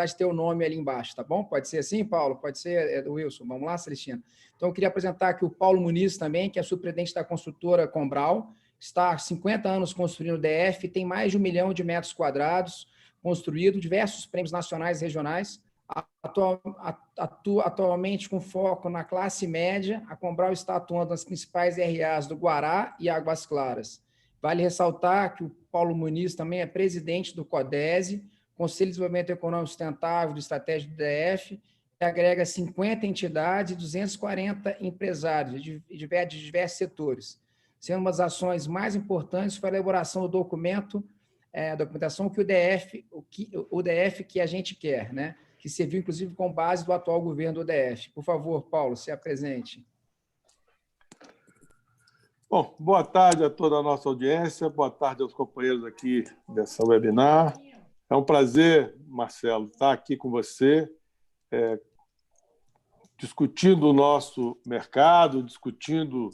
ter o nome ali embaixo, tá bom? Pode ser assim, Paulo? Pode ser, Wilson? Vamos lá, Celestino? Então, eu queria apresentar aqui o Paulo Muniz também, que é superintendente da construtora Combral, está há 50 anos construindo DF, tem mais de 1 milhão de metros quadrados construído, diversos prêmios nacionais e regionais, atualmente com foco na classe média. A Combral está atuando nas principais RAs do Guará e Águas Claras. Vale ressaltar que o Paulo Muniz também é presidente do CODESE, Conselho de Desenvolvimento Econômico Sustentável de Estratégia do DF, que agrega 50 entidades e 240 empresários de diversos setores, sendo uma das ações mais importantes para a elaboração do documentação que o DF que a gente quer, né? Que serviu, inclusive, com base do atual governo do DF. Por favor, Paulo, se apresente. Bom, boa tarde a toda a nossa audiência, boa tarde aos companheiros aqui dessa webinar. É um prazer, Marcelo, estar aqui com você, discutindo o nosso mercado, discutindo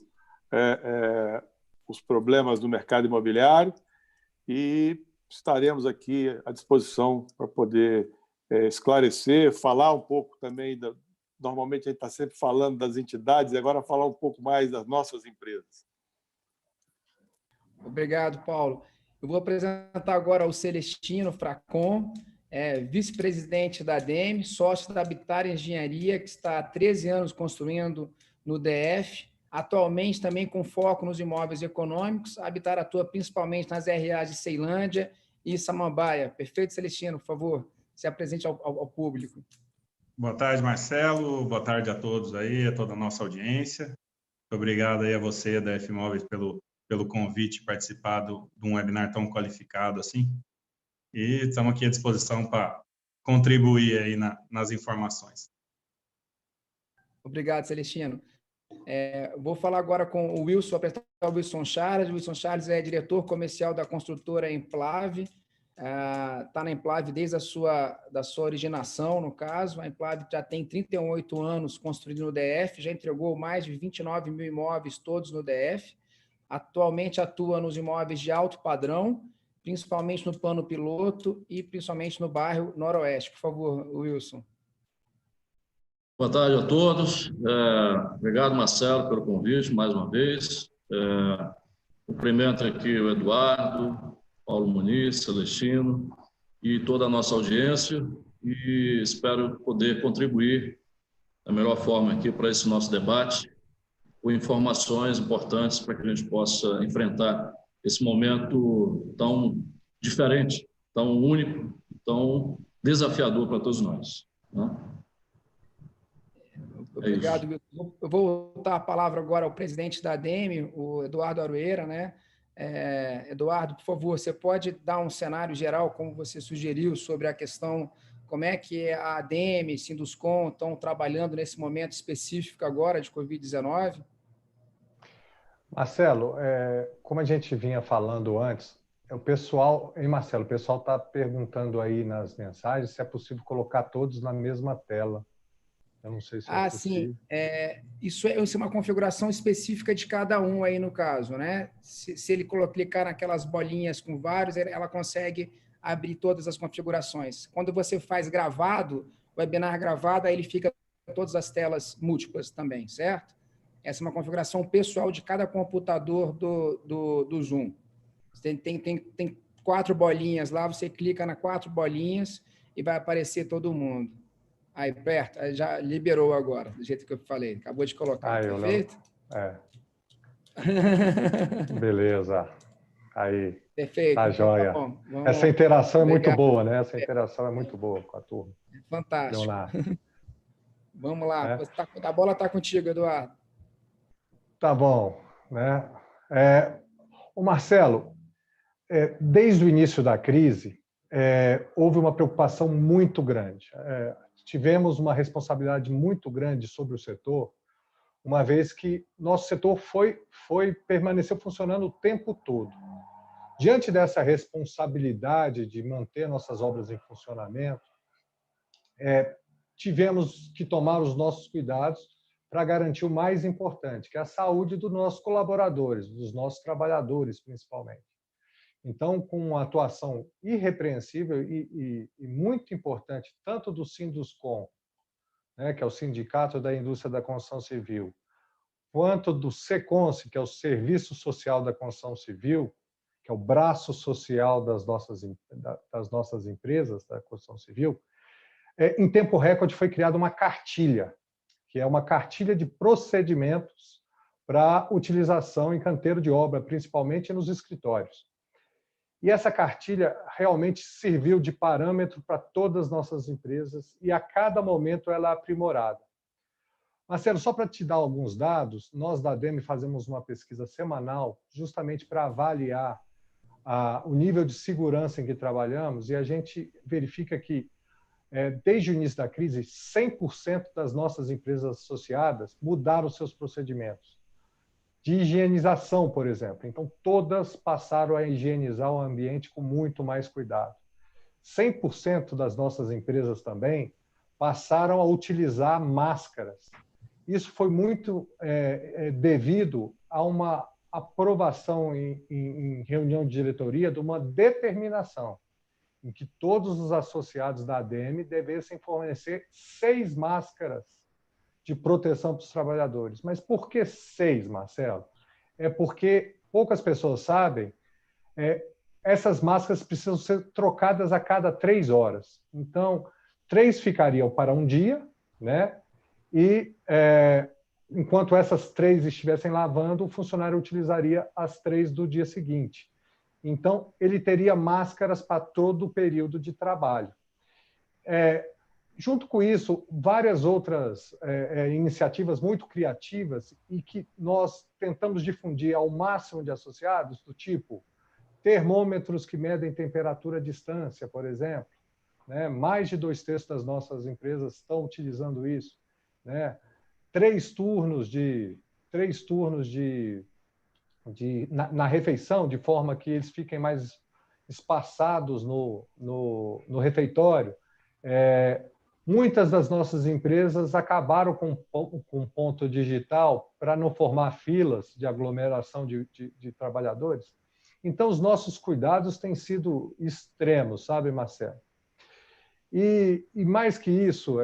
os problemas do mercado imobiliário, e estaremos aqui à disposição para poder esclarecer, falar um pouco também. Normalmente a gente está sempre falando das entidades, e agora falar um pouco mais das nossas empresas. Obrigado, Paulo. Eu vou apresentar agora o Celestino Fracon, vice-presidente da ADEME, sócio da Habitat Engenharia, que está há 13 anos construindo no DF, atualmente também com foco nos imóveis econômicos. A Habitat atua principalmente nas RAs de Ceilândia e Samambaia. Perfeito, Celestino? Por favor, se apresente ao público. Boa tarde, Marcelo. Boa tarde a todos aí, a toda a nossa audiência. Muito obrigado aí a você, da F Imóveis, pelo convite participado de um webinar tão qualificado assim. E estamos aqui à disposição para contribuir aí nas informações. Obrigado, Celestino. Vou falar agora com o Wilson, apresentar o Wilson Charles. O Wilson Charles é diretor comercial da construtora Emplave. Está na Emplave desde da sua originação, no caso. A Emplave já tem 38 anos construindo no DF, já entregou mais de 29 mil imóveis, todos no DF. Atualmente atua nos imóveis de alto padrão, principalmente no plano piloto e principalmente no bairro Noroeste. Por favor, Wilson. Boa tarde a todos. Obrigado, Marcelo, pelo convite, mais uma vez. Cumprimento aqui o Eduardo, Paulo Muniz, Celestino e toda a nossa audiência, e espero poder contribuir da melhor forma aqui para esse nosso debate, com informações importantes para que a gente possa enfrentar esse momento tão diferente, tão único, tão desafiador para todos nós, né? Obrigado, Wilson. Eu vou voltar a palavra agora ao presidente da ADEME, o Eduardo Aroeira, né? Eduardo, por favor, você pode dar um cenário geral, como você sugeriu, sobre a questão, como é que a ADEME, Sinduscon estão trabalhando nesse momento específico agora de Covid-19? Marcelo, como a gente vinha falando antes, Marcelo, o pessoal está perguntando aí nas mensagens se é possível colocar todos na mesma tela. Eu não sei se é possível. Sim. Isso é uma configuração específica de cada um aí no caso, né? Se ele clicar naquelas bolinhas com vários, ela consegue abrir todas as configurações. Quando você faz gravado, webinar gravado, aí ele fica todas as telas múltiplas também, certo? Essa é uma configuração pessoal de cada computador do Zoom. Tem 4 bolinhas lá, você clica nas 4 bolinhas e vai aparecer todo mundo. Aí, perto, já liberou agora, do jeito que eu falei. Acabou de colocar, perfeito? Beleza. Aí, perfeito. tá joia. Tá bom. Essa interação é muito boa, né? Essa interação é muito boa com a turma. Fantástico. Vamos lá. A bola está contigo, Eduardo. Tá bom. Né? O Marcelo, desde o início da crise, houve uma preocupação muito grande. Tivemos uma responsabilidade muito grande sobre o setor, uma vez que nosso setor permaneceu funcionando o tempo todo. Diante dessa responsabilidade de manter nossas obras em funcionamento, tivemos que tomar os nossos cuidados para garantir o mais importante, que é a saúde dos nossos colaboradores, dos nossos trabalhadores, principalmente. Então, com uma atuação irrepreensível e muito importante, tanto do Sinduscom, né, que é o Sindicato da Indústria da Construção Civil, quanto do SECONS, que é o Serviço Social da Construção Civil, que é o braço social das nossas empresas da construção civil, em tempo recorde foi criada uma cartilha, que é uma cartilha de procedimentos para utilização em canteiro de obra, principalmente nos escritórios. E essa cartilha realmente serviu de parâmetro para todas as nossas empresas e a cada momento ela é aprimorada. Marcelo, só para te dar alguns dados, nós da ADEME fazemos uma pesquisa semanal justamente para avaliar o nível de segurança em que trabalhamos e a gente verifica que, desde o início da crise, 100% das nossas empresas associadas mudaram seus procedimentos. De higienização, por exemplo. Então, todas passaram a higienizar o ambiente com muito mais cuidado. 100% das nossas empresas também passaram a utilizar máscaras. Isso foi muito devido a uma aprovação em reunião de diretoria de uma determinação em que todos os associados da ADEME devessem fornecer 6 máscaras de proteção para os trabalhadores. Mas por que 6, Marcelo? É porque poucas pessoas sabem, essas máscaras precisam ser trocadas a cada 3 horas. Então, 3 ficariam para um dia, né? E enquanto essas 3 estivessem lavando, o funcionário utilizaria as 3 do dia seguinte. Então, ele teria máscaras para todo o período de trabalho. Junto com isso, várias outras iniciativas muito criativas e que nós tentamos difundir ao máximo de associados, do tipo termômetros que medem temperatura à distância, por exemplo. Né? Mais de 2/3 das nossas empresas estão utilizando isso. Né? 3 turnos na refeição, de forma que eles fiquem mais espaçados no refeitório. Muitas das nossas empresas acabaram com ponto digital para não formar filas de aglomeração de trabalhadores. Então, os nossos cuidados têm sido extremos, sabe, Marcelo? E mais que isso,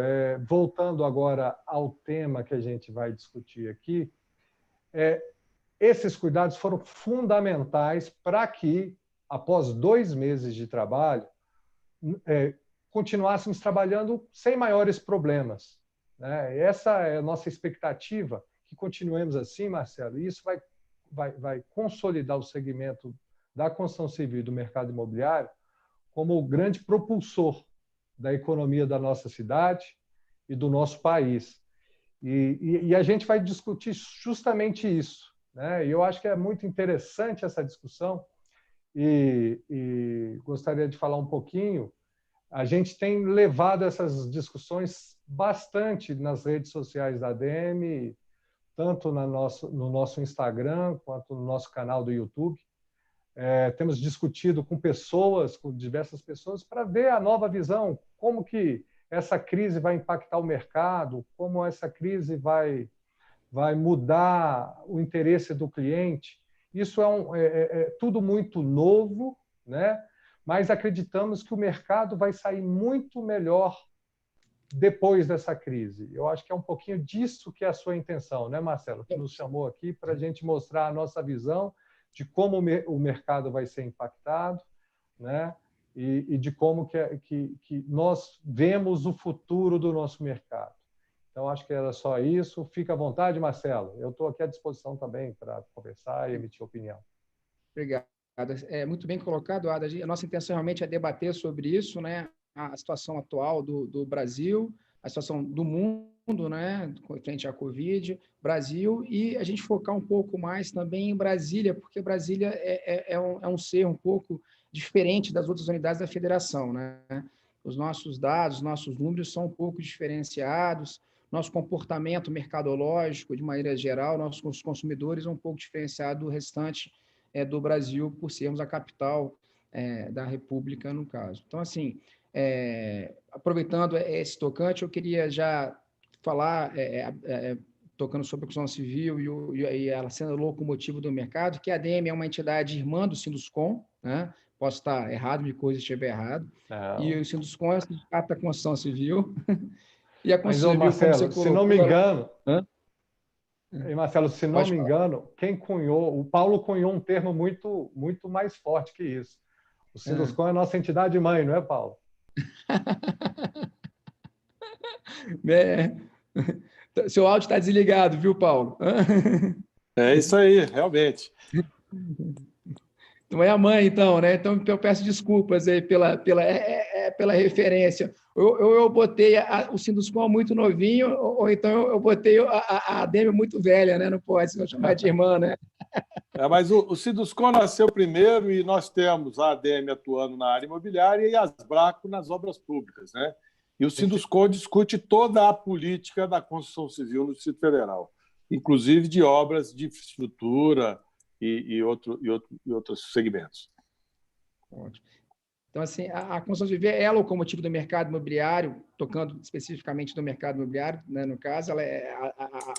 voltando agora ao tema que a gente vai discutir aqui, esses cuidados foram fundamentais para que, após 2 meses de trabalho, continuássemos trabalhando sem maiores problemas. Né? Essa é a nossa expectativa, que continuemos assim, Marcelo, e isso vai consolidar o segmento da construção civil e do mercado imobiliário como o grande propulsor da economia da nossa cidade e do nosso país. E a gente vai discutir justamente isso. Né? E eu acho que é muito interessante essa discussão e gostaria de falar um pouquinho. A gente tem levado essas discussões bastante nas redes sociais da ADEME, tanto no nosso Instagram quanto no nosso canal do YouTube. Temos discutido com diversas pessoas, para ver a nova visão, como que essa crise vai impactar o mercado, como essa crise vai mudar o interesse do cliente. Isso é tudo muito novo, né? Mas acreditamos que o mercado vai sair muito melhor depois dessa crise. Eu acho que é um pouquinho disso que é a sua intenção, né, Marcelo? Que nos chamou aqui para a gente mostrar a nossa visão de como o mercado vai ser impactado, né? E de como que nós vemos o futuro do nosso mercado. Então, acho que era só isso. Fica à vontade, Marcelo. Eu estou aqui à disposição também para conversar e emitir opinião. Obrigado. Muito bem colocado, Ada. A nossa intenção realmente é debater sobre isso, né? A situação atual do Brasil, a situação do mundo, né? Frente à Covid, Brasil, e a gente focar um pouco mais também em Brasília, porque Brasília é um ser um pouco diferente das outras unidades da federação, né? Os nossos dados, nossos números são um pouco diferenciados, nosso comportamento mercadológico, de maneira geral, nossos consumidores é um pouco diferenciado do restante do Brasil, por sermos a capital da República, no caso. Então, assim, aproveitando esse tocante, eu queria já falar, tocando sobre a construção civil e ela sendo locomotivo do mercado, que a ADEME é uma entidade irmã do Sinduscom, né? Posso estar errado, me corrija se estiver errado. Não. E o Sinduscon é o Sindicato da Construção Civil. E a Mas, Construção Civil, Marcelo, como você colocou... se não me engano... Hã? E, Marcelo, se não Pode me falar. engano, quem cunhou... O Paulo cunhou um termo muito, muito mais forte que isso. O Sinduscon é a nossa entidade mãe, não é, Paulo? Seu áudio está desligado, viu, Paulo? É isso aí, realmente. Não é a mãe, então, né? Então, eu peço desculpas aí pela referência. Eu botei o Sinduscon muito novinho, ou então eu botei a ADEME muito velha, né? Não pode se eu chamar de irmã, né? Mas o Sinduscon nasceu primeiro e nós temos a ADEME atuando na área imobiliária e a Asbraco nas obras públicas, né? E o Sinduscon discute toda a política da construção civil no Distrito Federal, inclusive de obras de infraestrutura e outros segmentos. Ótimo. Então, assim, a construção civil é a locomotiva do mercado imobiliário, tocando especificamente do mercado imobiliário, né? No caso, ela é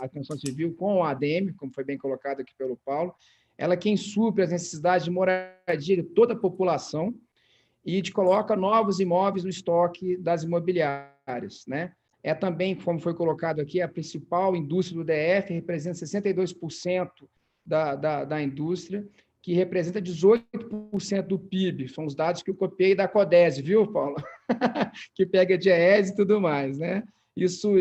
a construção civil com a ADEME, como foi bem colocado aqui pelo Paulo, ela é quem supre as necessidades de moradia de toda a população e coloca novos imóveis no estoque das imobiliárias, né? É também, como foi colocado aqui, a principal indústria do DF, representa 62% da indústria, que representa 18% do PIB. São os dados que eu copiei da CODESE, viu, Paulo? Que pega DIEESE e tudo mais, né? Isso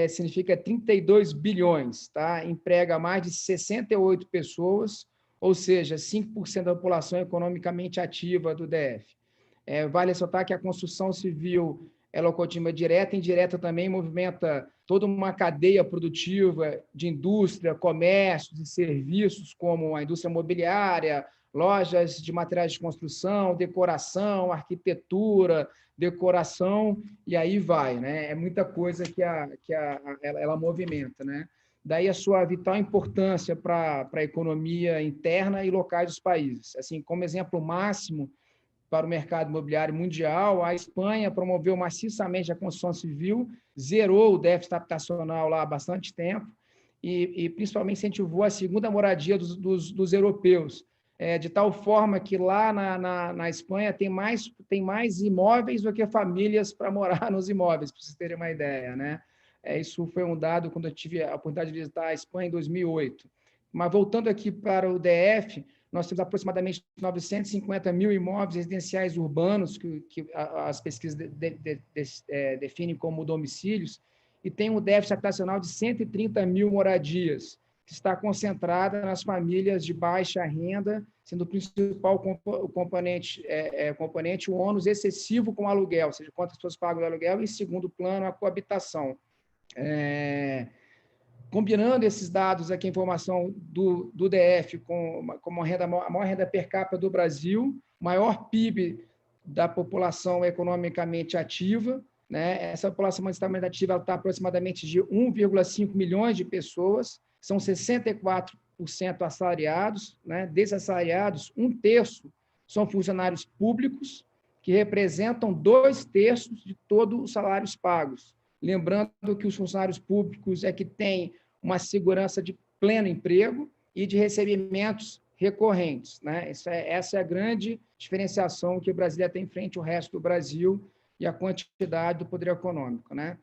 significa 32 bilhões, tá? Emprega mais de 68 pessoas, ou seja, 5% da população economicamente ativa do DF. Vale ressaltar que a construção civil é locomotiva direta e indireta também movimenta toda uma cadeia produtiva de indústria, comércios e serviços, como a indústria imobiliária, lojas de materiais de construção, decoração, arquitetura, decoração, e aí vai, né? É muita coisa que ela movimenta, né? Daí a sua vital importância para a economia interna e locais dos países. Assim, como exemplo máximo para o mercado imobiliário mundial, a Espanha promoveu maciçamente a construção civil, zerou o déficit habitacional lá há bastante tempo e principalmente incentivou a segunda moradia dos europeus, de tal forma que lá na Espanha tem mais imóveis do que famílias para morar nos imóveis, para vocês terem uma ideia, né? Isso foi um dado quando eu tive a oportunidade de visitar a Espanha em 2008. Mas voltando aqui para o DF, nós temos aproximadamente 950 mil imóveis residenciais urbanos, que as pesquisas definem como domicílios, e tem um déficit habitacional de 130 mil moradias, que está concentrada nas famílias de baixa renda, sendo o principal componente o ônus excessivo com o aluguel, ou seja, quantas pessoas pagam o aluguel, e, em segundo plano, a coabitação. Combinando esses dados aqui, a informação do DF com a maior renda per capita do Brasil, maior PIB da população economicamente ativa, né? Essa população economicamente ativa está aproximadamente de 1,5 milhões de pessoas, são 64% assalariados, né? Desses assalariados, 1/3 são funcionários públicos, que representam 2/3 de todos os salários pagos. Lembrando que os funcionários públicos é que têm uma segurança de pleno emprego e de recebimentos recorrentes, né? Essa é a grande diferenciação que o Brasil tem frente ao resto do Brasil e a quantidade do poder econômico, né?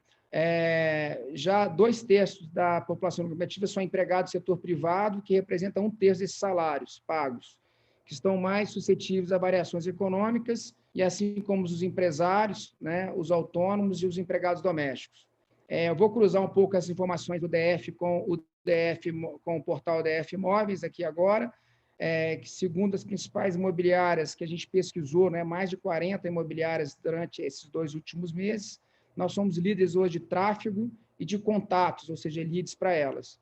Já 2/3 da população economicamente são empregados do setor privado, que representa 1/3 desses salários pagos, que estão mais suscetíveis a variações econômicas, e assim como os empresários, né, os autônomos e os empregados domésticos. Eu vou cruzar um pouco as informações do DF com o portal DF Imóveis aqui agora, que segundo as principais imobiliárias que a gente pesquisou, né, mais de 40 imobiliárias durante esses 2 últimos meses, nós somos líderes hoje de tráfego e de contatos, ou seja, leads para elas.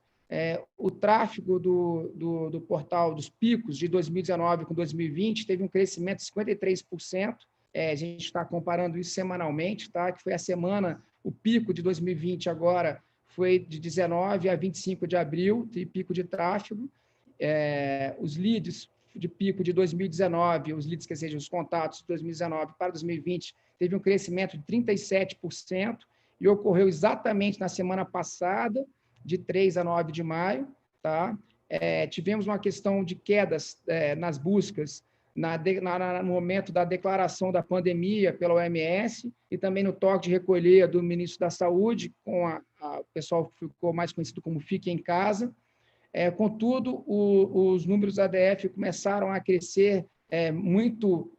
O tráfego do portal dos picos de 2019 com 2020 teve um crescimento de 53%. A gente está comparando isso semanalmente, tá? Que foi a semana, o pico de 2020 agora foi de 19 a 25 de abril, de pico de tráfego. Os leads de pico de 2019, os leads, quer dizer, os contatos de 2019 para 2020, teve um crescimento de 37% e ocorreu exatamente na semana passada, de 3 a 9 de maio, tá? Tivemos uma questão de quedas nas buscas no momento da declaração da pandemia pela OMS e também no toque de recolher do ministro da Saúde, o pessoal ficou mais conhecido como Fique em Casa. Contudo, os números da ADF começaram a crescer muito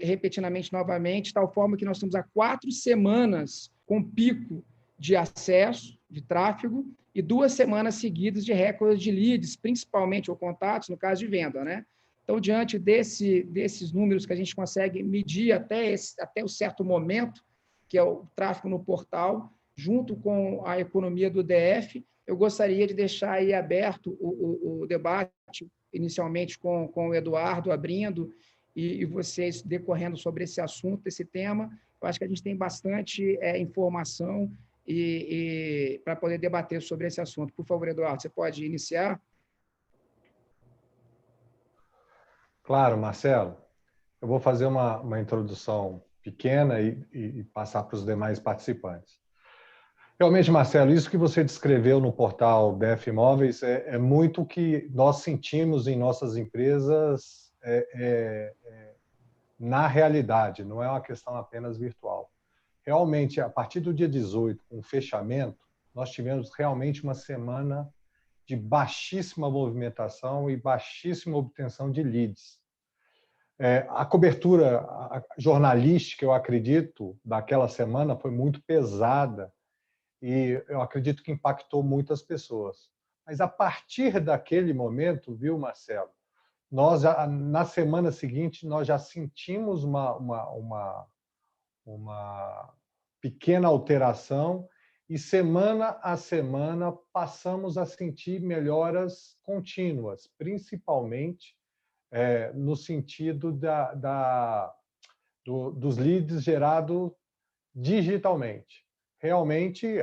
repetidamente novamente, tal forma que nós estamos há 4 semanas com pico de acesso, de tráfego, e 2 semanas seguidas de recorde de leads, principalmente ou contatos, no caso de venda, né? Então, diante desses números que a gente consegue medir até o certo momento, que é o tráfego no portal, junto com a economia do DF, eu gostaria de deixar aí aberto o debate, inicialmente com o Eduardo abrindo e vocês decorrendo sobre esse assunto, esse tema. Eu acho que a gente tem bastante informação para poder debater sobre esse assunto. Por favor, Eduardo, você pode iniciar? Claro, Marcelo. Eu vou fazer uma introdução pequena e passar para os demais participantes. Realmente, Marcelo, isso que você descreveu no portal DF Imóveis é muito o que nós sentimos em nossas empresas na realidade, não é uma questão apenas virtual. Realmente, a partir do dia 18, com o fechamento, nós tivemos realmente uma semana de baixíssima movimentação e baixíssima obtenção de leads. A cobertura jornalística, eu acredito, daquela semana foi muito pesada e eu acredito que impactou muitas pessoas. Mas a partir daquele momento, viu, Marcelo, nós na semana seguinte nós já sentimos uma pequena alteração e semana a semana passamos a sentir melhoras contínuas, principalmente no sentido dos leads gerados digitalmente. Realmente,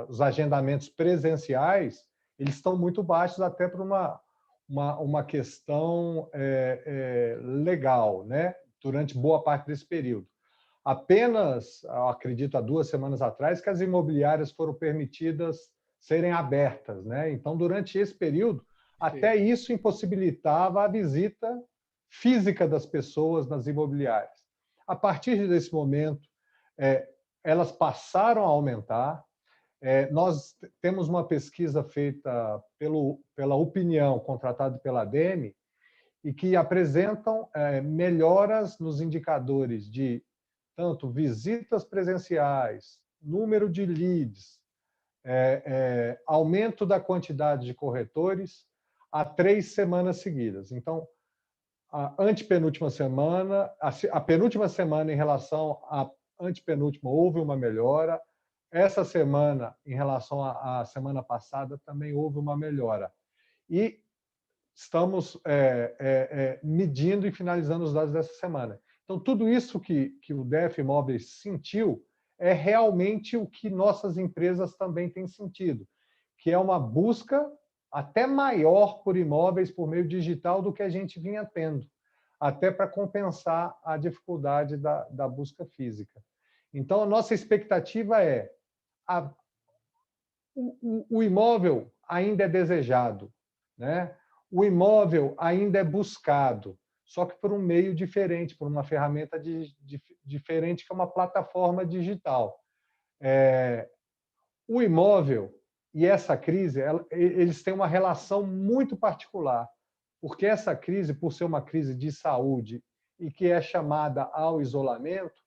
os agendamentos presenciais eles estão muito baixos até por uma questão legal, né? Durante boa parte desse período. Apenas, eu acredito, há 2 semanas atrás, que as imobiliárias foram permitidas serem abertas, né? Então, durante esse período, até isso impossibilitava a visita física das pessoas nas imobiliárias. A partir desse momento, elas passaram a aumentar. Nós temos uma pesquisa feita pela Opinião, contratada pela ADEME, e que apresentam melhoras nos indicadores de tanto visitas presenciais, número de leads, aumento da quantidade de corretores há 3 semanas seguidas. Então, a antepenúltima semana, a penúltima semana em relação à antepenúltima houve uma melhora. Essa semana, em relação à semana passada, também houve uma melhora. E estamos medindo e finalizando os dados dessa semana. Então, tudo isso que o DF Imóveis sentiu é realmente o que nossas empresas também têm sentido, que é uma busca até maior por imóveis por meio digital do que a gente vinha tendo, até para compensar a dificuldade da busca física. Então, a nossa expectativa é o imóvel ainda é desejado, né? O imóvel ainda é buscado, só que por um meio diferente, por uma ferramenta diferente, que é uma plataforma digital. O imóvel e essa crise, eles têm uma relação muito particular, porque essa crise, por ser uma crise de saúde e que é chamada ao isolamento,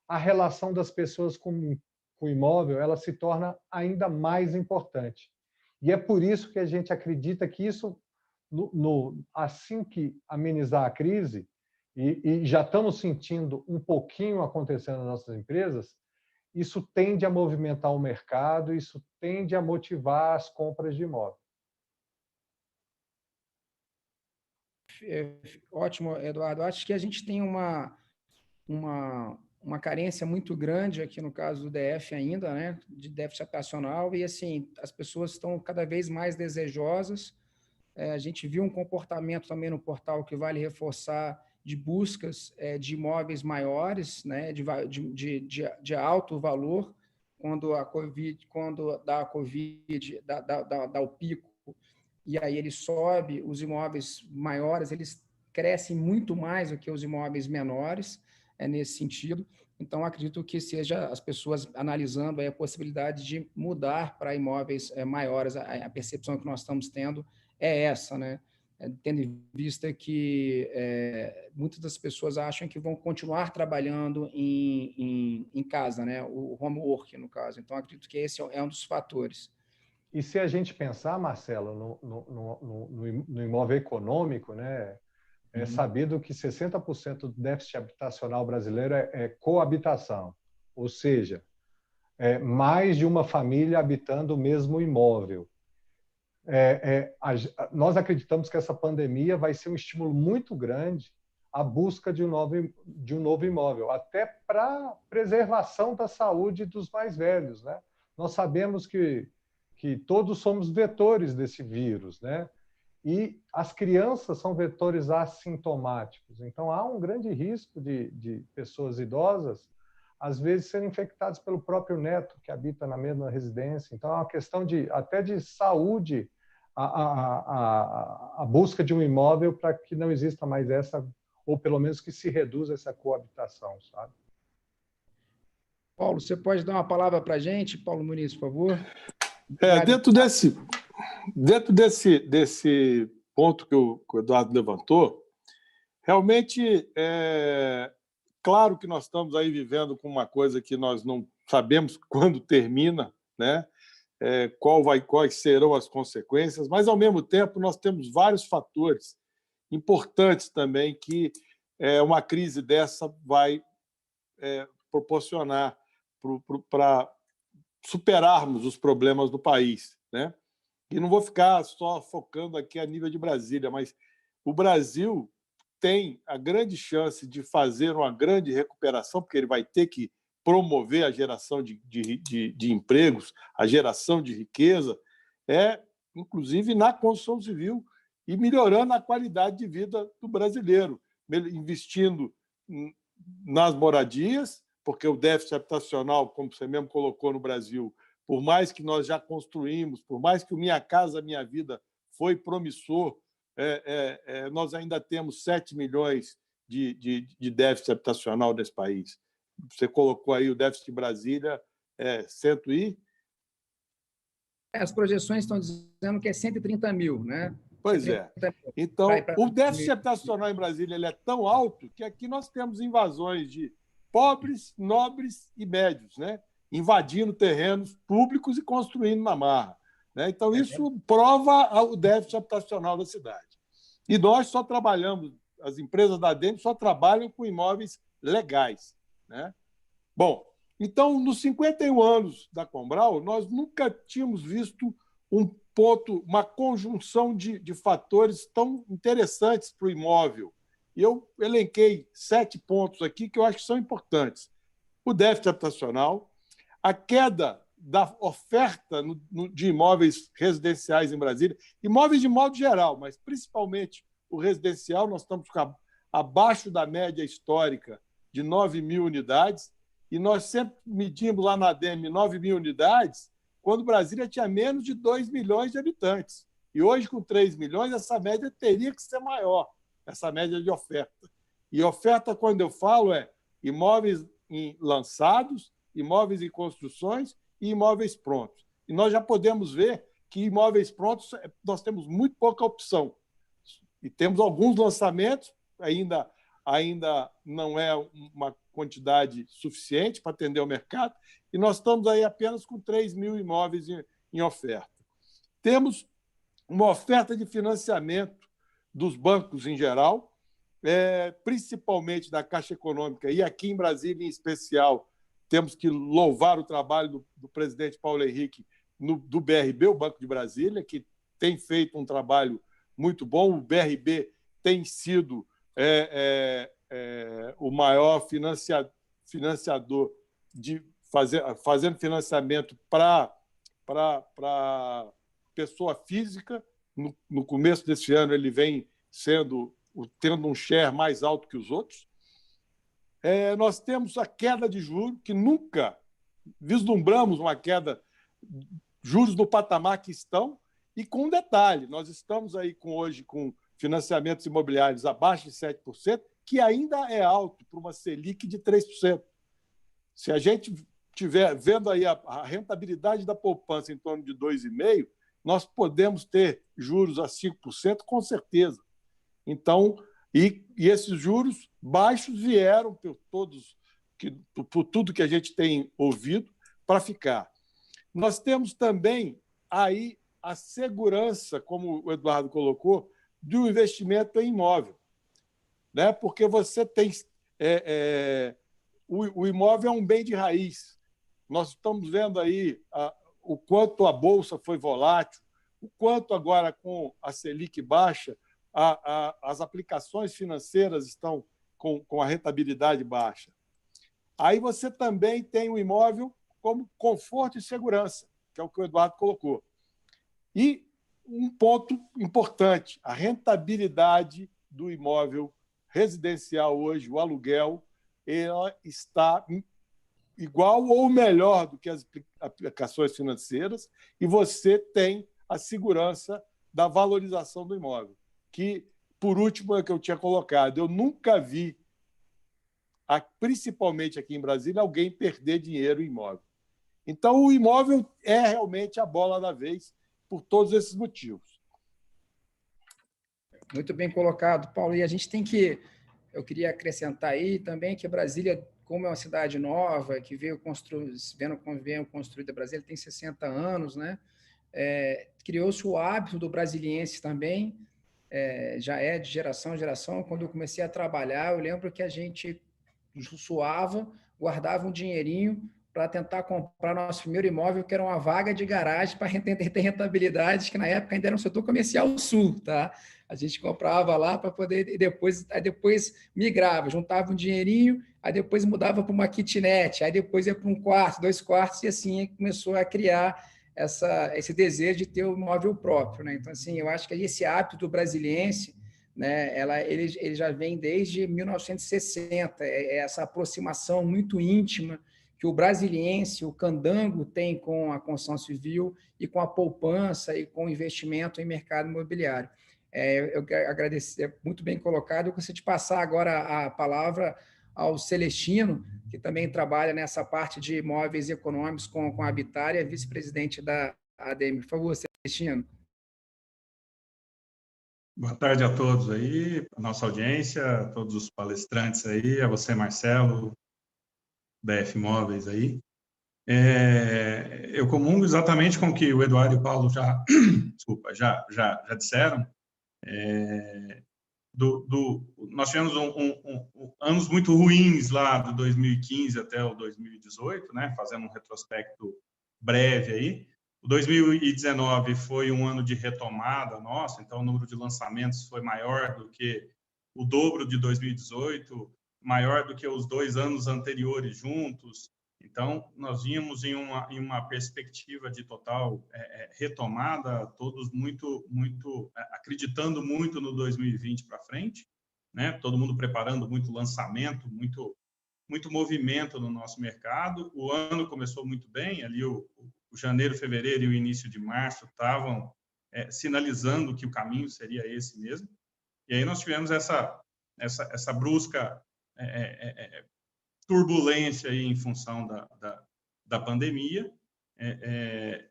a relação das pessoas com o imóvel ela se torna ainda mais importante. E é por isso que a gente acredita que isso, assim que amenizar a crise, e já estamos sentindo um pouquinho acontecendo nas nossas empresas, isso tende a movimentar o mercado, isso tende a motivar as compras de imóvel. Ótimo, Eduardo. Acho que a gente tem uma carência muito grande aqui no caso do DF ainda, né, de déficit habitacional, e assim, as pessoas estão cada vez mais desejosas. A gente viu um comportamento também no portal que vale reforçar de buscas de imóveis maiores, né, de alto valor, quando dá o pico, e aí ele sobe, os imóveis maiores, eles crescem muito mais do que os imóveis menores, nesse sentido. Então, acredito que seja as pessoas analisando aí a possibilidade de mudar para imóveis maiores. A percepção que nós estamos tendo é essa, né? Tendo em vista que muitas das pessoas acham que vão continuar trabalhando em casa, né? O home work, no caso. Então, acredito que esse é um dos fatores. E se a gente pensar, Marcelo, no imóvel econômico, né, é sabido que 60% do déficit habitacional brasileiro é coabitação, ou seja, mais de uma família habitando o mesmo imóvel. Nós acreditamos que essa pandemia vai ser um estímulo muito grande à busca de um novo imóvel, até para preservação da saúde dos mais velhos, né? Nós sabemos que todos somos vetores desse vírus, né? E as crianças são vetores assintomáticos. Então, há um grande risco de pessoas idosas, às vezes, serem infectadas pelo próprio neto, que habita na mesma residência. Então, é uma questão até de saúde, a busca de um imóvel para que não exista mais essa, ou pelo menos que se reduza essa coabitação, sabe? Paulo, você pode dar uma palavra para a gente, Paulo Muniz, por favor? Dentro desse ponto que o Eduardo levantou, realmente claro que nós estamos aí vivendo com uma coisa que nós não sabemos quando termina, né? Quais serão as consequências, mas, ao mesmo tempo, nós temos vários fatores importantes também que uma crise dessa vai proporcionar para superarmos os problemas do país, né? E não vou ficar só focando aqui a nível de Brasília, mas o Brasil tem a grande chance de fazer uma grande recuperação, porque ele vai ter que promover a geração de empregos, a geração de riqueza, inclusive na construção civil, e melhorando a qualidade de vida do brasileiro, investindo nas moradias, porque o déficit habitacional, como você mesmo colocou no Brasil, por mais que nós já construímos, por mais que o Minha Casa Minha Vida foi promissor, nós ainda temos 7 milhões de déficit habitacional nesse país. Você colocou aí o déficit de Brasília, 100 e... As projeções estão dizendo que é 130 mil, né? Pois é. Então, o déficit habitacional em Brasília ele é tão alto que aqui nós temos invasões de pobres, nobres e médios, né? Invadindo terrenos públicos e construindo na marra, né? Então, isso prova o déficit habitacional da cidade. E nós só trabalhamos, as empresas da ADEME só trabalham com imóveis legais, né? Bom, então, nos 51 anos da Combral, nós nunca tínhamos visto uma conjunção de fatores tão interessantes para o imóvel. E eu elenquei 7 pontos aqui que eu acho que são importantes. O déficit habitacional, a queda da oferta de imóveis residenciais em Brasília, imóveis de modo geral, mas principalmente o residencial, nós estamos abaixo da média histórica de 9 mil unidades, e nós sempre medimos lá na ADEME 9 mil unidades, quando Brasília tinha menos de 2 milhões de habitantes. E hoje, com 3 milhões, essa média teria que ser maior, essa média de oferta. E oferta, quando eu falo, imóveis lançados, imóveis em construções e imóveis prontos. E nós já podemos ver que imóveis prontos nós temos muito pouca opção. E temos alguns lançamentos, ainda não é uma quantidade suficiente para atender o mercado, e nós estamos aí apenas com 3 mil imóveis em oferta. Temos uma oferta de financiamento dos bancos em geral, principalmente da Caixa Econômica, e aqui em Brasília, em especial, temos que louvar o trabalho do presidente Paulo Henrique do BRB, o Banco de Brasília, que tem feito um trabalho muito bom. O BRB tem sido o maior financiador fazendo financiamento para pessoa física. No começo desse ano, ele vem tendo um share mais alto que os outros. Nós temos a queda de juros, que nunca vislumbramos uma queda, juros no patamar que estão, E com um detalhe, nós estamos aí hoje com financiamentos imobiliários abaixo de 7%, que ainda é alto para uma Selic de 3%. Se a gente estiver vendo aí a rentabilidade da poupança em torno de 2,5%, nós podemos ter juros a 5%, com certeza. Então, e esses juros baixos vieram por tudo que a gente tem ouvido para ficar. Nós temos também aí a segurança, como o Eduardo colocou, do investimento em imóvel, né? Porque você tem o imóvel é um bem de raiz. Nós estamos vendo aí o quanto a bolsa foi volátil, o quanto agora com a Selic baixa as aplicações financeiras estão com a rentabilidade baixa. Aí você também tem o imóvel como conforto e segurança, que é o que o Eduardo colocou. E um ponto importante, a rentabilidade do imóvel residencial hoje, o aluguel, ela está igual ou melhor do que as aplicações financeiras, e você tem a segurança da valorização do imóvel, que, por último, é que eu tinha colocado. Eu nunca vi, principalmente aqui em Brasília, alguém perder dinheiro em imóvel. Então, o imóvel é realmente a bola da vez por todos esses motivos. Muito bem colocado, Paulo. E a gente tem que... Eu queria acrescentar aí também que Brasília, como é uma cidade nova, que veio construída, Brasília tem 60 anos, né? Criou-se o hábito do brasiliense também, já é de geração em geração. Quando eu comecei a trabalhar, eu lembro que a gente suava, guardava um dinheirinho para tentar comprar nosso primeiro imóvel, que era uma vaga de garagem para ter rentabilidade, que na época ainda era um setor comercial sul, tá? A gente comprava lá para poder, e depois migrava, juntava um dinheirinho, aí depois mudava para uma kitnet, aí depois ia para um quarto, 2 quartos, e assim começou a criar esse desejo de ter o imóvel próprio, né? Então, assim, eu acho que esse hábito do brasiliense, né, ele já vem desde 1960, essa aproximação muito íntima que o brasiliense, o candango, tem com a construção civil e com a poupança e com o investimento em mercado imobiliário. Eu quero agradecer, muito bem colocado. Eu gostaria de passar agora a palavra ao Celestino, que também trabalha nessa parte de imóveis econômicos com a Habitária, vice-presidente da ADM. Por favor, Celestino. Boa tarde a todos aí, a nossa audiência, a todos os palestrantes aí, a você, Marcelo, da F Móveis aí. Eu comungo exatamente com o que o Eduardo e o Paulo já disseram. Nós tivemos anos muito ruins lá do 2015 até o 2018, né? Fazendo um retrospecto breve aí. O 2019 foi um ano de retomada nossa, então o número de lançamentos foi maior do que o dobro de 2018, maior do que os 2 anos anteriores juntos. Então, nós vínhamos em uma perspectiva de total retomada, todos muito acreditando muito no 2020 para frente, né? Todo mundo preparando muito lançamento, muito movimento no nosso mercado. O ano começou muito bem, ali o janeiro, fevereiro e o início de março estavam sinalizando que o caminho seria esse mesmo. E aí nós tivemos essa brusca turbulência aí em função da pandemia.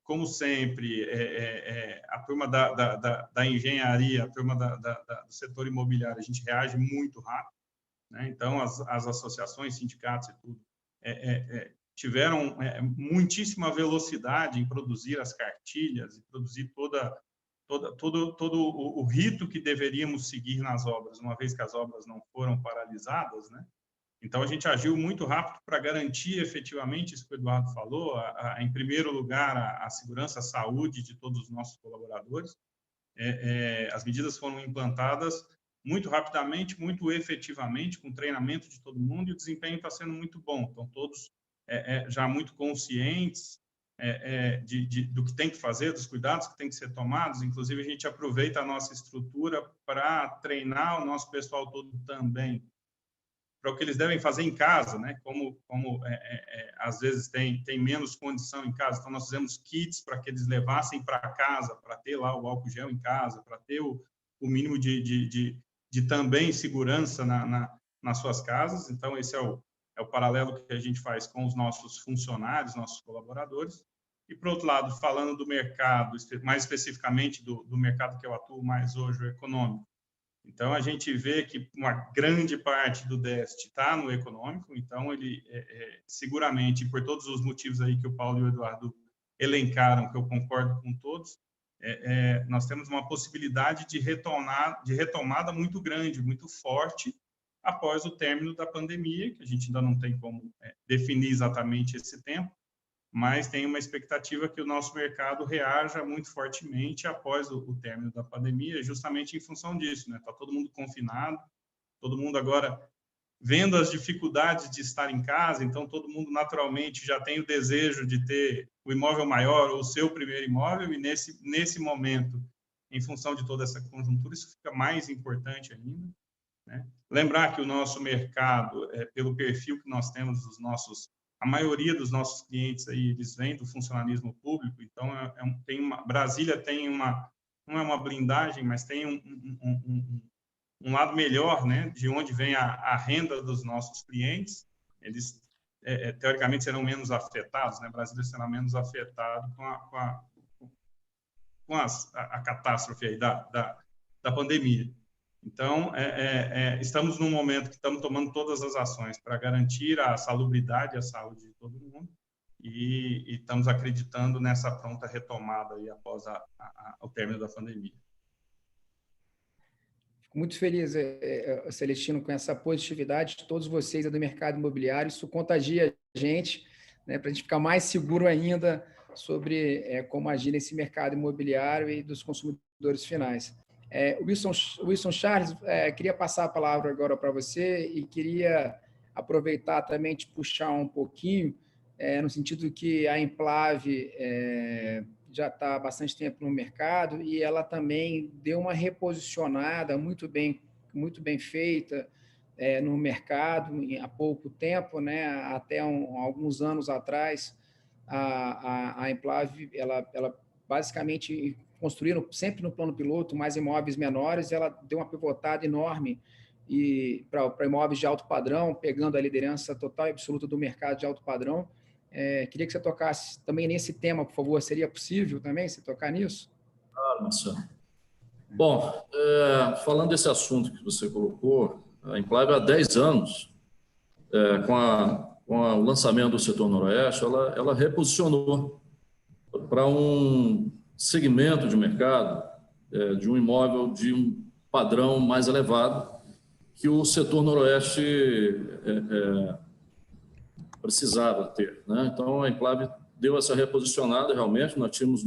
Como sempre, a turma da engenharia, a turma do setor imobiliário, a gente reage muito rápido, né? Então, as associações, sindicatos e tudo tiveram muitíssima velocidade em produzir as cartilhas e produzir todo o rito que deveríamos seguir nas obras, uma vez que as obras não foram paralisadas, né? Então, a gente agiu muito rápido para garantir efetivamente isso que o Eduardo falou, em primeiro lugar, a segurança, a saúde de todos os nossos colaboradores. As medidas foram implantadas muito rapidamente, muito efetivamente, com treinamento de todo mundo, e o desempenho está sendo muito bom. Então, todos já muito conscientes do que tem que fazer, dos cuidados que tem que ser tomados. Inclusive, a gente aproveita a nossa estrutura para treinar o nosso pessoal todo também o que eles devem fazer em casa, né? Como às vezes tem menos condição em casa. Então, nós fizemos kits para que eles levassem para casa, para ter lá o álcool gel em casa, para ter o mínimo de também segurança nas suas casas. Então, esse é o paralelo que a gente faz com os nossos funcionários, nossos colaboradores. E, por outro lado, falando do mercado, mais especificamente do mercado que eu atuo mais hoje, o econômico. Então, a gente vê que uma grande parte do déficit está no econômico, então ele seguramente, por todos os motivos aí que o Paulo e o Eduardo elencaram, que eu concordo com todos, nós temos uma possibilidade de retomada muito grande, muito forte, após o término da pandemia, que a gente ainda não tem como definir exatamente esse tempo, mas tem uma expectativa que o nosso mercado reaja muito fortemente após o término da pandemia, justamente em função disso, né? Está todo mundo confinado, todo mundo agora vendo as dificuldades de estar em casa, então todo mundo naturalmente já tem o desejo de ter o imóvel maior ou o seu primeiro imóvel, e nesse momento, em função de toda essa conjuntura, isso fica mais importante ainda, né? Lembrar que o nosso mercado, pelo perfil que nós temos dos a maioria dos nossos clientes aí, eles vêm do funcionalismo público, então Brasília tem não é uma blindagem, mas tem um lado melhor, né, de onde vem a renda dos nossos clientes. Eles, teoricamente, serão menos afetados, né? Brasília será menos afetado com a catástrofe aí da pandemia. Então, estamos num momento que estamos tomando todas as ações para garantir a salubridade e a saúde de todo mundo, e estamos acreditando nessa pronta retomada aí após o término da pandemia. Fico muito feliz, Celestino, com essa positividade de todos vocês do mercado imobiliário. Isso contagia a gente, né, para a gente ficar mais seguro ainda sobre como agir nesse mercado imobiliário e dos consumidores finais. Wilson Charles, queria passar a palavra agora para você e queria aproveitar também de puxar um pouquinho, no sentido que a Implave já está há bastante tempo no mercado e ela também deu uma reposicionada muito bem feita no mercado há pouco tempo, né? Até alguns anos atrás, a Implave, ela basicamente construíram sempre no plano piloto mais imóveis menores, ela deu uma pivotada enorme para imóveis de alto padrão, pegando a liderança total e absoluta do mercado de alto padrão. Queria que você tocasse também nesse tema, por favor. Seria possível também você tocar nisso? Claro, Marcelo. Bom, falando desse assunto que você colocou, a Implave há 10 anos, com o lançamento do setor noroeste, ela reposicionou para um segmento de mercado de um imóvel de um padrão mais elevado que o setor noroeste precisava ter, né? Então, a Implave deu essa reposicionada, realmente. Nós tínhamos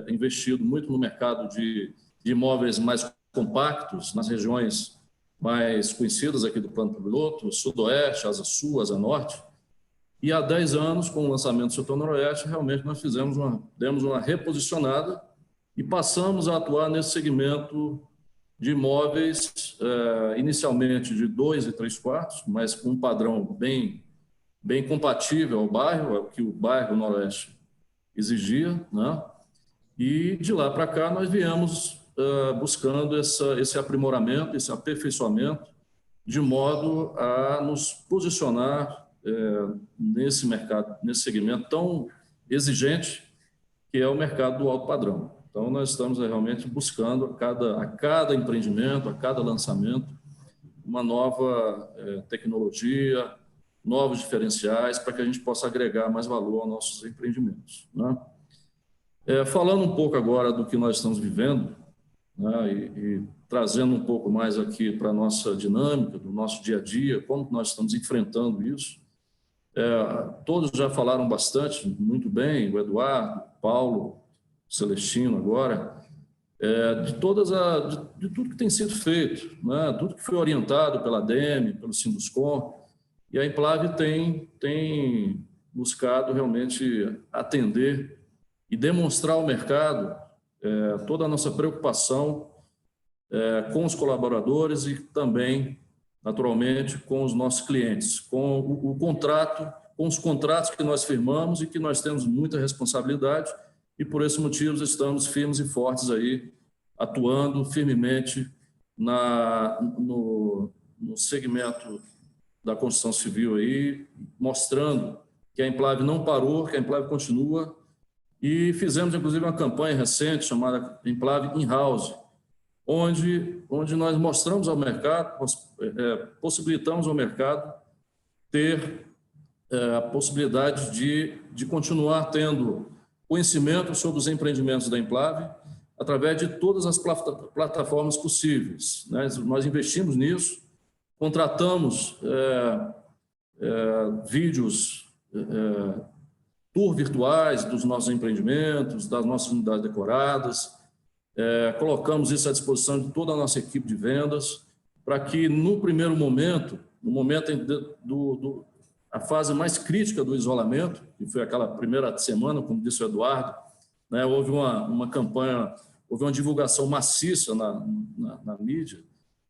investido muito no mercado de imóveis mais compactos, nas regiões mais conhecidas aqui do plano piloto, Sudoeste, Asa Sul, Asa Norte. E há 10 anos, com o lançamento do setor noroeste, realmente nós demos uma reposicionada e passamos a atuar nesse segmento de imóveis, inicialmente de 2 e 3 quartos, mas com um padrão bem compatível ao bairro, que o bairro noroeste exigia, né? E de lá para cá nós viemos buscando esse aprimoramento, esse aperfeiçoamento, de modo a nos posicionar nesse mercado, nesse segmento tão exigente que é o mercado do alto padrão. Então, nós estamos realmente buscando a cada empreendimento, a cada lançamento, uma nova tecnologia, novos diferenciais para que a gente possa agregar mais valor aos nossos empreendimentos, né? Falando um pouco agora do que nós estamos vivendo, né, e trazendo um pouco mais aqui para a nossa dinâmica, do nosso dia a dia, como nós estamos enfrentando isso. Todos já falaram bastante, muito bem, o Eduardo, o Paulo, o Celestino agora, de tudo que tem sido feito, né, tudo que foi orientado pela ADEME, pelo Sinduscom, e a Implave tem buscado realmente atender e demonstrar ao mercado toda a nossa preocupação com os colaboradores e também naturalmente, com os nossos clientes, com o contrato, com os contratos que nós firmamos e que nós temos muita responsabilidade e, por esse motivo, estamos firmes e fortes aí, atuando firmemente no segmento da construção civil aí, mostrando que a Implave não parou, que a Implave continua, e fizemos, inclusive, uma campanha recente chamada Implave In-House, onde nós mostramos ao mercado, possibilitamos ao mercado ter a possibilidade de continuar tendo conhecimento sobre os empreendimentos da Implave através de todas as plataformas possíveis, né? Nós investimos nisso, contratamos vídeos, tour virtuais dos nossos empreendimentos, das nossas unidades decoradas, colocamos isso à disposição de toda a nossa equipe de vendas, para que, no primeiro momento, no momento a fase mais crítica do isolamento, que foi aquela primeira semana, como disse o Eduardo, né, houve uma campanha, houve uma divulgação maciça na mídia.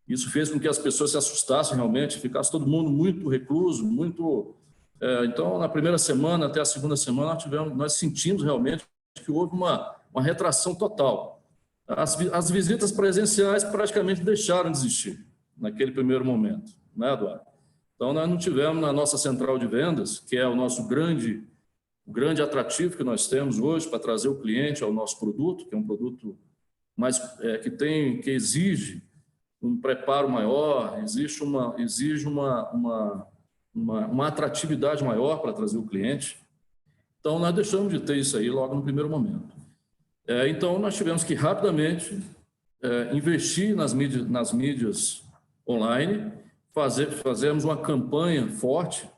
Isso fez com que as pessoas se assustassem realmente, ficasse todo mundo muito recluso, muito... Então, na primeira semana até a segunda semana, nós sentimos realmente que houve uma retração total. As visitas presenciais praticamente deixaram de existir naquele primeiro momento, né, Eduardo? Então, nós não tivemos na nossa central de vendas, que é o nosso grande atrativo que nós temos hoje para trazer o cliente ao nosso produto, que é um produto que exige um preparo maior, exige uma atratividade maior para trazer o cliente. Então, nós deixamos de ter isso aí logo no primeiro momento. Então, nós tivemos que rapidamente investir nas mídias online, fazermos uma campanha forte,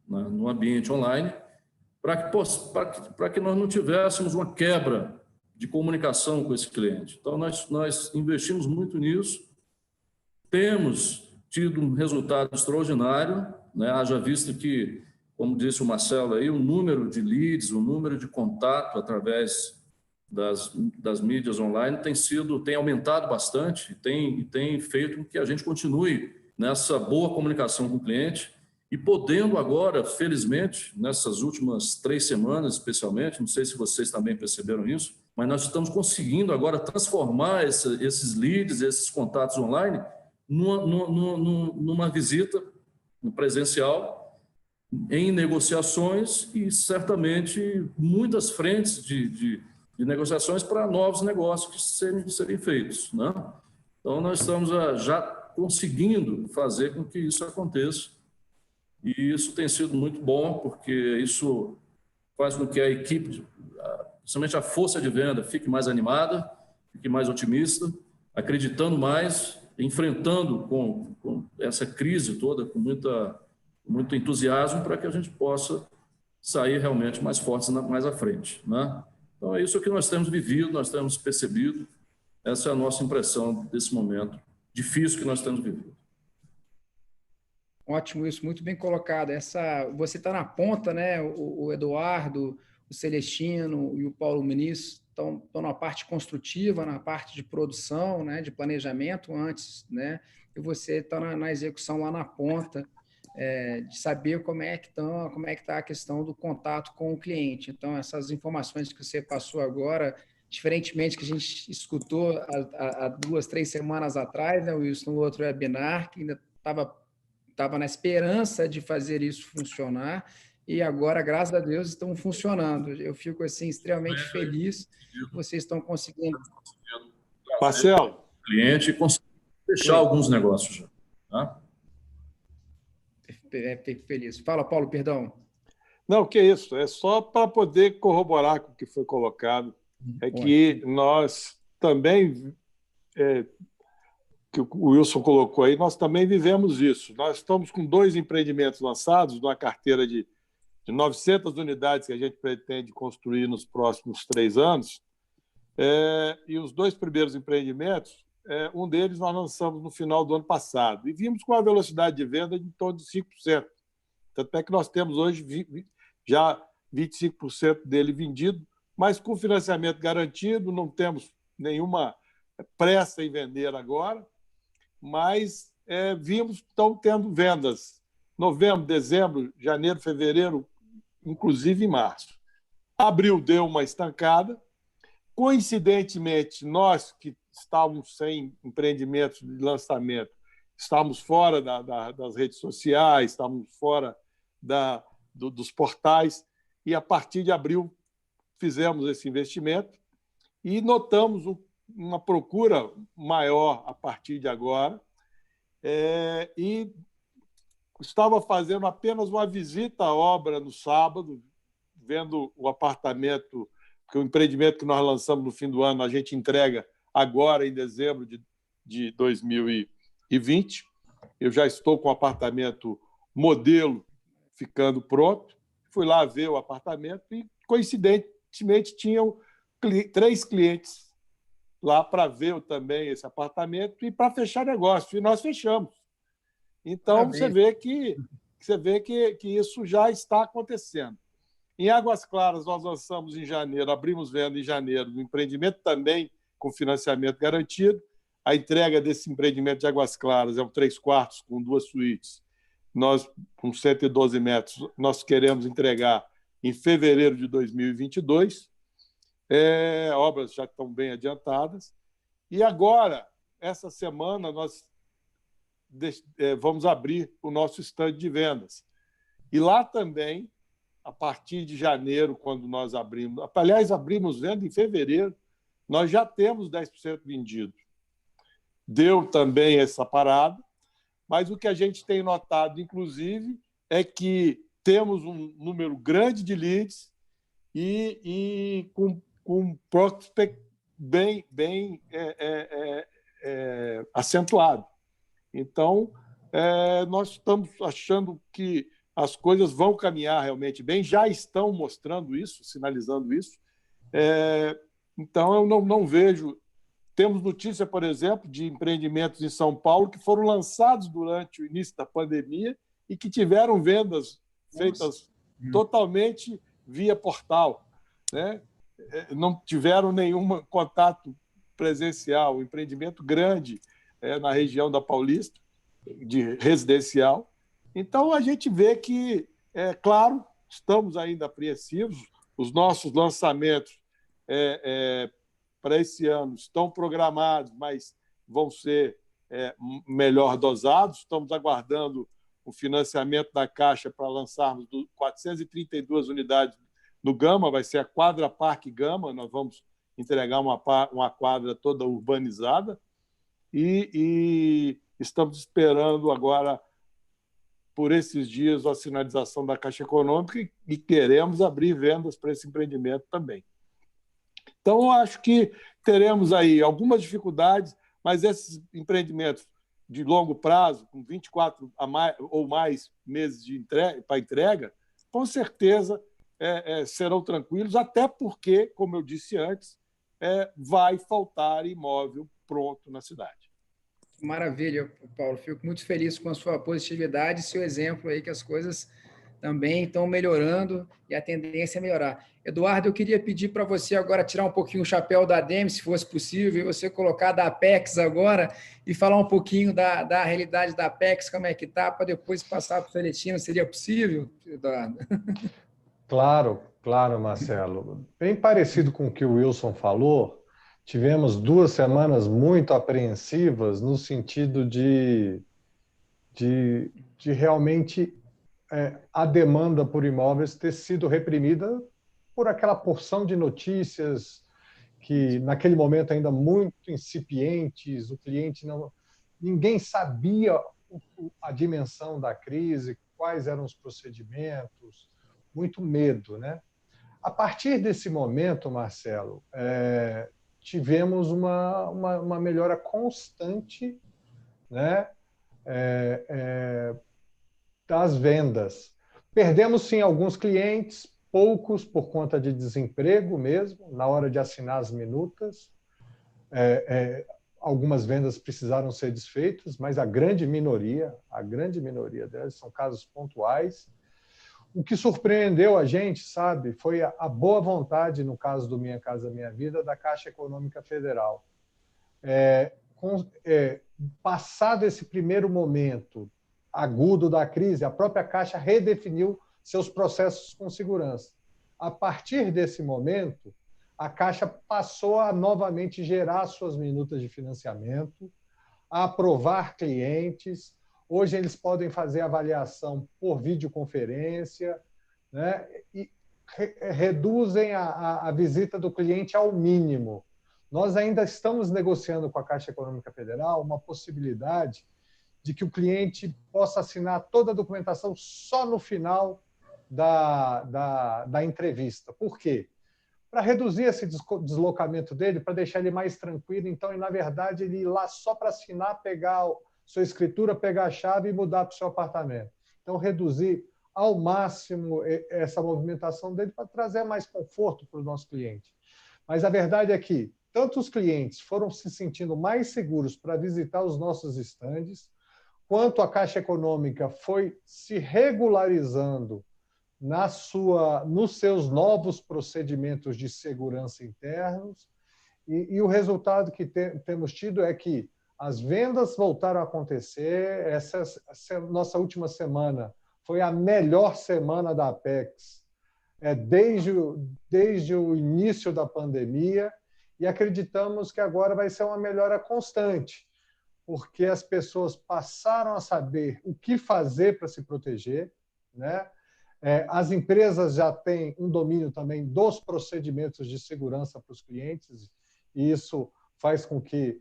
né, no ambiente online, para que nós não tivéssemos uma quebra de comunicação com esse cliente. Então, nós investimos muito nisso, temos tido um resultado extraordinário, né? Haja visto que, como disse o Marcelo aí, o número de leads, o número de contato através das mídias online tem aumentado bastante e tem feito com que a gente continue nessa boa comunicação com o cliente e podendo agora, felizmente, nessas últimas 3 semanas especialmente, não sei se vocês também perceberam isso, mas nós estamos conseguindo agora transformar esses leads, esses contatos online numa visita presencial, em negociações e certamente muitas frentes de negociações para novos negócios que serem feitos, né? Então, nós estamos já conseguindo fazer com que isso aconteça e isso tem sido muito bom, porque isso faz com que a equipe, principalmente a força de venda, fique mais animada, fique mais otimista, acreditando mais, enfrentando com essa crise toda com muito entusiasmo para que a gente possa sair realmente mais fortes mais à frente, né? Então, é isso que nós temos vivido, nós temos percebido, essa é a nossa impressão desse momento difícil que nós temos vivido. Ótimo, isso, muito bem colocado. Você está na ponta, né? O Eduardo, o Celestino e o Paulo Muniz estão na parte construtiva, na parte de produção, né? De planejamento antes, né? E você está na execução lá na ponta, de saber como é que está a questão do contato com o cliente. Então, essas informações que você passou agora, diferentemente que a gente escutou há 2, 3 semanas atrás, né, Wilson, no outro webinar, que ainda estava na esperança de fazer isso funcionar, e agora, graças a Deus, estão funcionando. Eu fico assim, extremamente feliz que vocês estão conseguindo. Marcelo. Cliente conseguiu fechar alguns negócios já. Tá? Fico feliz. Fala, Paulo, perdão. Não, que isso. É só para poder corroborar com o que foi colocado. É que nós também, que o Wilson colocou aí, nós também vivemos isso. Nós estamos com 2 empreendimentos lançados, numa carteira de 900 unidades que a gente pretende construir nos próximos 3 anos. E os 2 primeiros empreendimentos, um deles nós lançamos no final do ano passado e vimos com uma velocidade de venda de em torno de 5%. Tanto é que nós temos hoje já 25% dele vendido, mas com financiamento garantido, não temos nenhuma pressa em vender agora, mas vimos que estão tendo vendas novembro, dezembro, janeiro, fevereiro, inclusive em março. Abril deu uma estancada. Coincidentemente, nós que estávamos sem empreendimentos de lançamento, estávamos fora das redes sociais, estávamos fora dos portais, e a partir de abril fizemos esse investimento e notamos uma procura maior a partir de agora. E estava fazendo apenas uma visita à obra no sábado, vendo o apartamento, porque o empreendimento que nós lançamos no fim do ano, a gente entrega agora, em dezembro de 2020. Eu já estou com o apartamento modelo ficando pronto. Fui lá ver o apartamento e, coincidentemente, tinham 3 clientes lá para ver também esse apartamento e para fechar negócio. E nós fechamos. Então, você vê que isso já está acontecendo. Em Águas Claras, nós lançamos em janeiro, abrimos venda em janeiro, no empreendimento também com financiamento garantido. A entrega desse empreendimento de Águas Claras é um 3/4 com 2 suítes. Nós, com 112 metros, nós queremos entregar em fevereiro de 2022. Obras já estão bem adiantadas. E agora, essa semana, nós vamos abrir o nosso stand de vendas. E lá também, a partir de janeiro, quando nós abrimos... Aliás, abrimos venda em fevereiro, nós já temos 10% vendido. Deu também essa parada, mas o que a gente tem notado, inclusive, é que temos um número grande de leads e com um prospect bem acentuado. Então, nós estamos achando que as coisas vão caminhar realmente bem, já estão mostrando isso, sinalizando isso. Então, eu não vejo... Temos notícia, por exemplo, de empreendimentos em São Paulo que foram lançados durante o início da pandemia e que tiveram vendas feitas totalmente via portal, né? Não tiveram nenhum contato presencial. Um empreendimento grande na região da Paulista, de residencial. Então, a gente vê que, claro, estamos ainda apreensivos. Os nossos lançamentos para esse ano estão programados, mas vão ser melhor dosados. Estamos aguardando o financiamento da Caixa para lançarmos 432 unidades no Gama, vai ser a Quadra Parque Gama. Nós vamos entregar uma quadra toda urbanizada e estamos esperando agora, por esses dias, a sinalização da Caixa Econômica e queremos abrir vendas para esse empreendimento também. Então, eu acho que teremos aí algumas dificuldades, mas esses empreendimentos de longo prazo, com 24 ou mais meses para entrega, com certeza serão tranquilos, até porque, como eu disse antes, vai faltar imóvel pronto na cidade. Maravilha, Paulo. Fico muito feliz com a sua positividade e seu exemplo aí que as coisas também estão melhorando e a tendência é melhorar. Eduardo, eu queria pedir para você agora tirar um pouquinho o chapéu da ADEME, se fosse possível, e você colocar da Apex agora e falar um pouquinho da realidade da Apex, como é que está, para depois passar para o Celestino. Seria possível, Eduardo? Claro, Marcelo. Bem parecido com o que o Wilson falou, tivemos 2 semanas muito apreensivas no sentido de realmente a demanda por imóveis ter sido reprimida por aquela porção de notícias que, naquele momento, ainda muito incipientes, o cliente ninguém sabia a dimensão da crise, quais eram os procedimentos, muito medo, né? A partir desse momento, Marcelo, tivemos uma melhora constante, né, das vendas. Perdemos, sim, alguns clientes, poucos por conta de desemprego mesmo, na hora de assinar as minutas. Algumas vendas precisaram ser desfeitas, mas a grande minoria delas são casos pontuais. O que surpreendeu a gente, sabe, foi a boa vontade, no caso do Minha Casa Minha Vida, da Caixa Econômica Federal. passado esse primeiro momento agudo da crise, a própria Caixa redefiniu seus processos com segurança. A partir desse momento, a Caixa passou a novamente gerar suas minutas de financiamento, a aprovar clientes. Hoje eles podem fazer avaliação por videoconferência, né? E reduzem a visita do cliente ao mínimo. Nós ainda estamos negociando com a Caixa Econômica Federal uma possibilidade de que o cliente possa assinar toda a documentação só no final da entrevista. Por quê? Para reduzir esse deslocamento dele, para deixar ele mais tranquilo. Então, na verdade, ele ir lá só para assinar, pegar a sua escritura, pegar a chave e mudar para o seu apartamento. Então, reduzir ao máximo essa movimentação dele para trazer mais conforto para o nosso cliente. Mas a verdade é que tanto os clientes foram se sentindo mais seguros para visitar os nossos estandes, quanto a Caixa Econômica foi se regularizando nos seus novos procedimentos de segurança internos, e o resultado que temos tido é que as vendas voltaram a acontecer. Essa nossa última semana foi a melhor semana da Apex desde o início da pandemia, e acreditamos que agora vai ser uma melhora constante, porque as pessoas passaram a saber o que fazer para se proteger, né? As empresas já têm um domínio também dos procedimentos de segurança para os clientes, e isso faz com que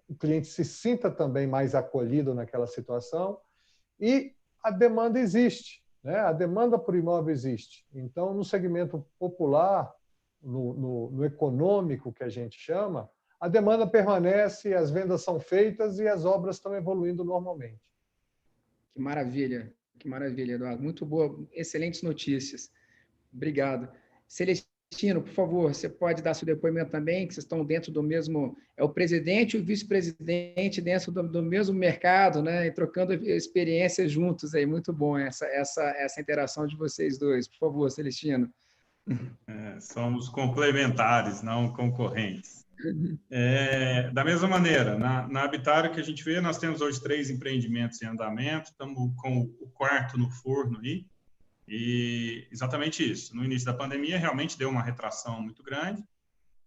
o cliente se sinta também mais acolhido naquela situação, e a demanda existe, né? A demanda por imóvel existe. Então, no segmento popular, no econômico que a gente chama, a demanda permanece, as vendas são feitas e as obras estão evoluindo normalmente. Que maravilha, Eduardo. Muito boa, excelentes notícias. Obrigado. Celestino, por favor, você pode dar seu depoimento também, que vocês estão dentro do mesmo... É o presidente e o vice-presidente dentro do mesmo mercado, né? E trocando experiências juntos aí. Muito bom essa interação de vocês dois. Por favor, Celestino. Somos complementares, não concorrentes. Da mesma maneira, na Habitário que a gente vê, nós temos hoje 3 empreendimentos em andamento, estamos com o 4º no forno aí, e exatamente isso. No início da pandemia, realmente deu uma retração muito grande,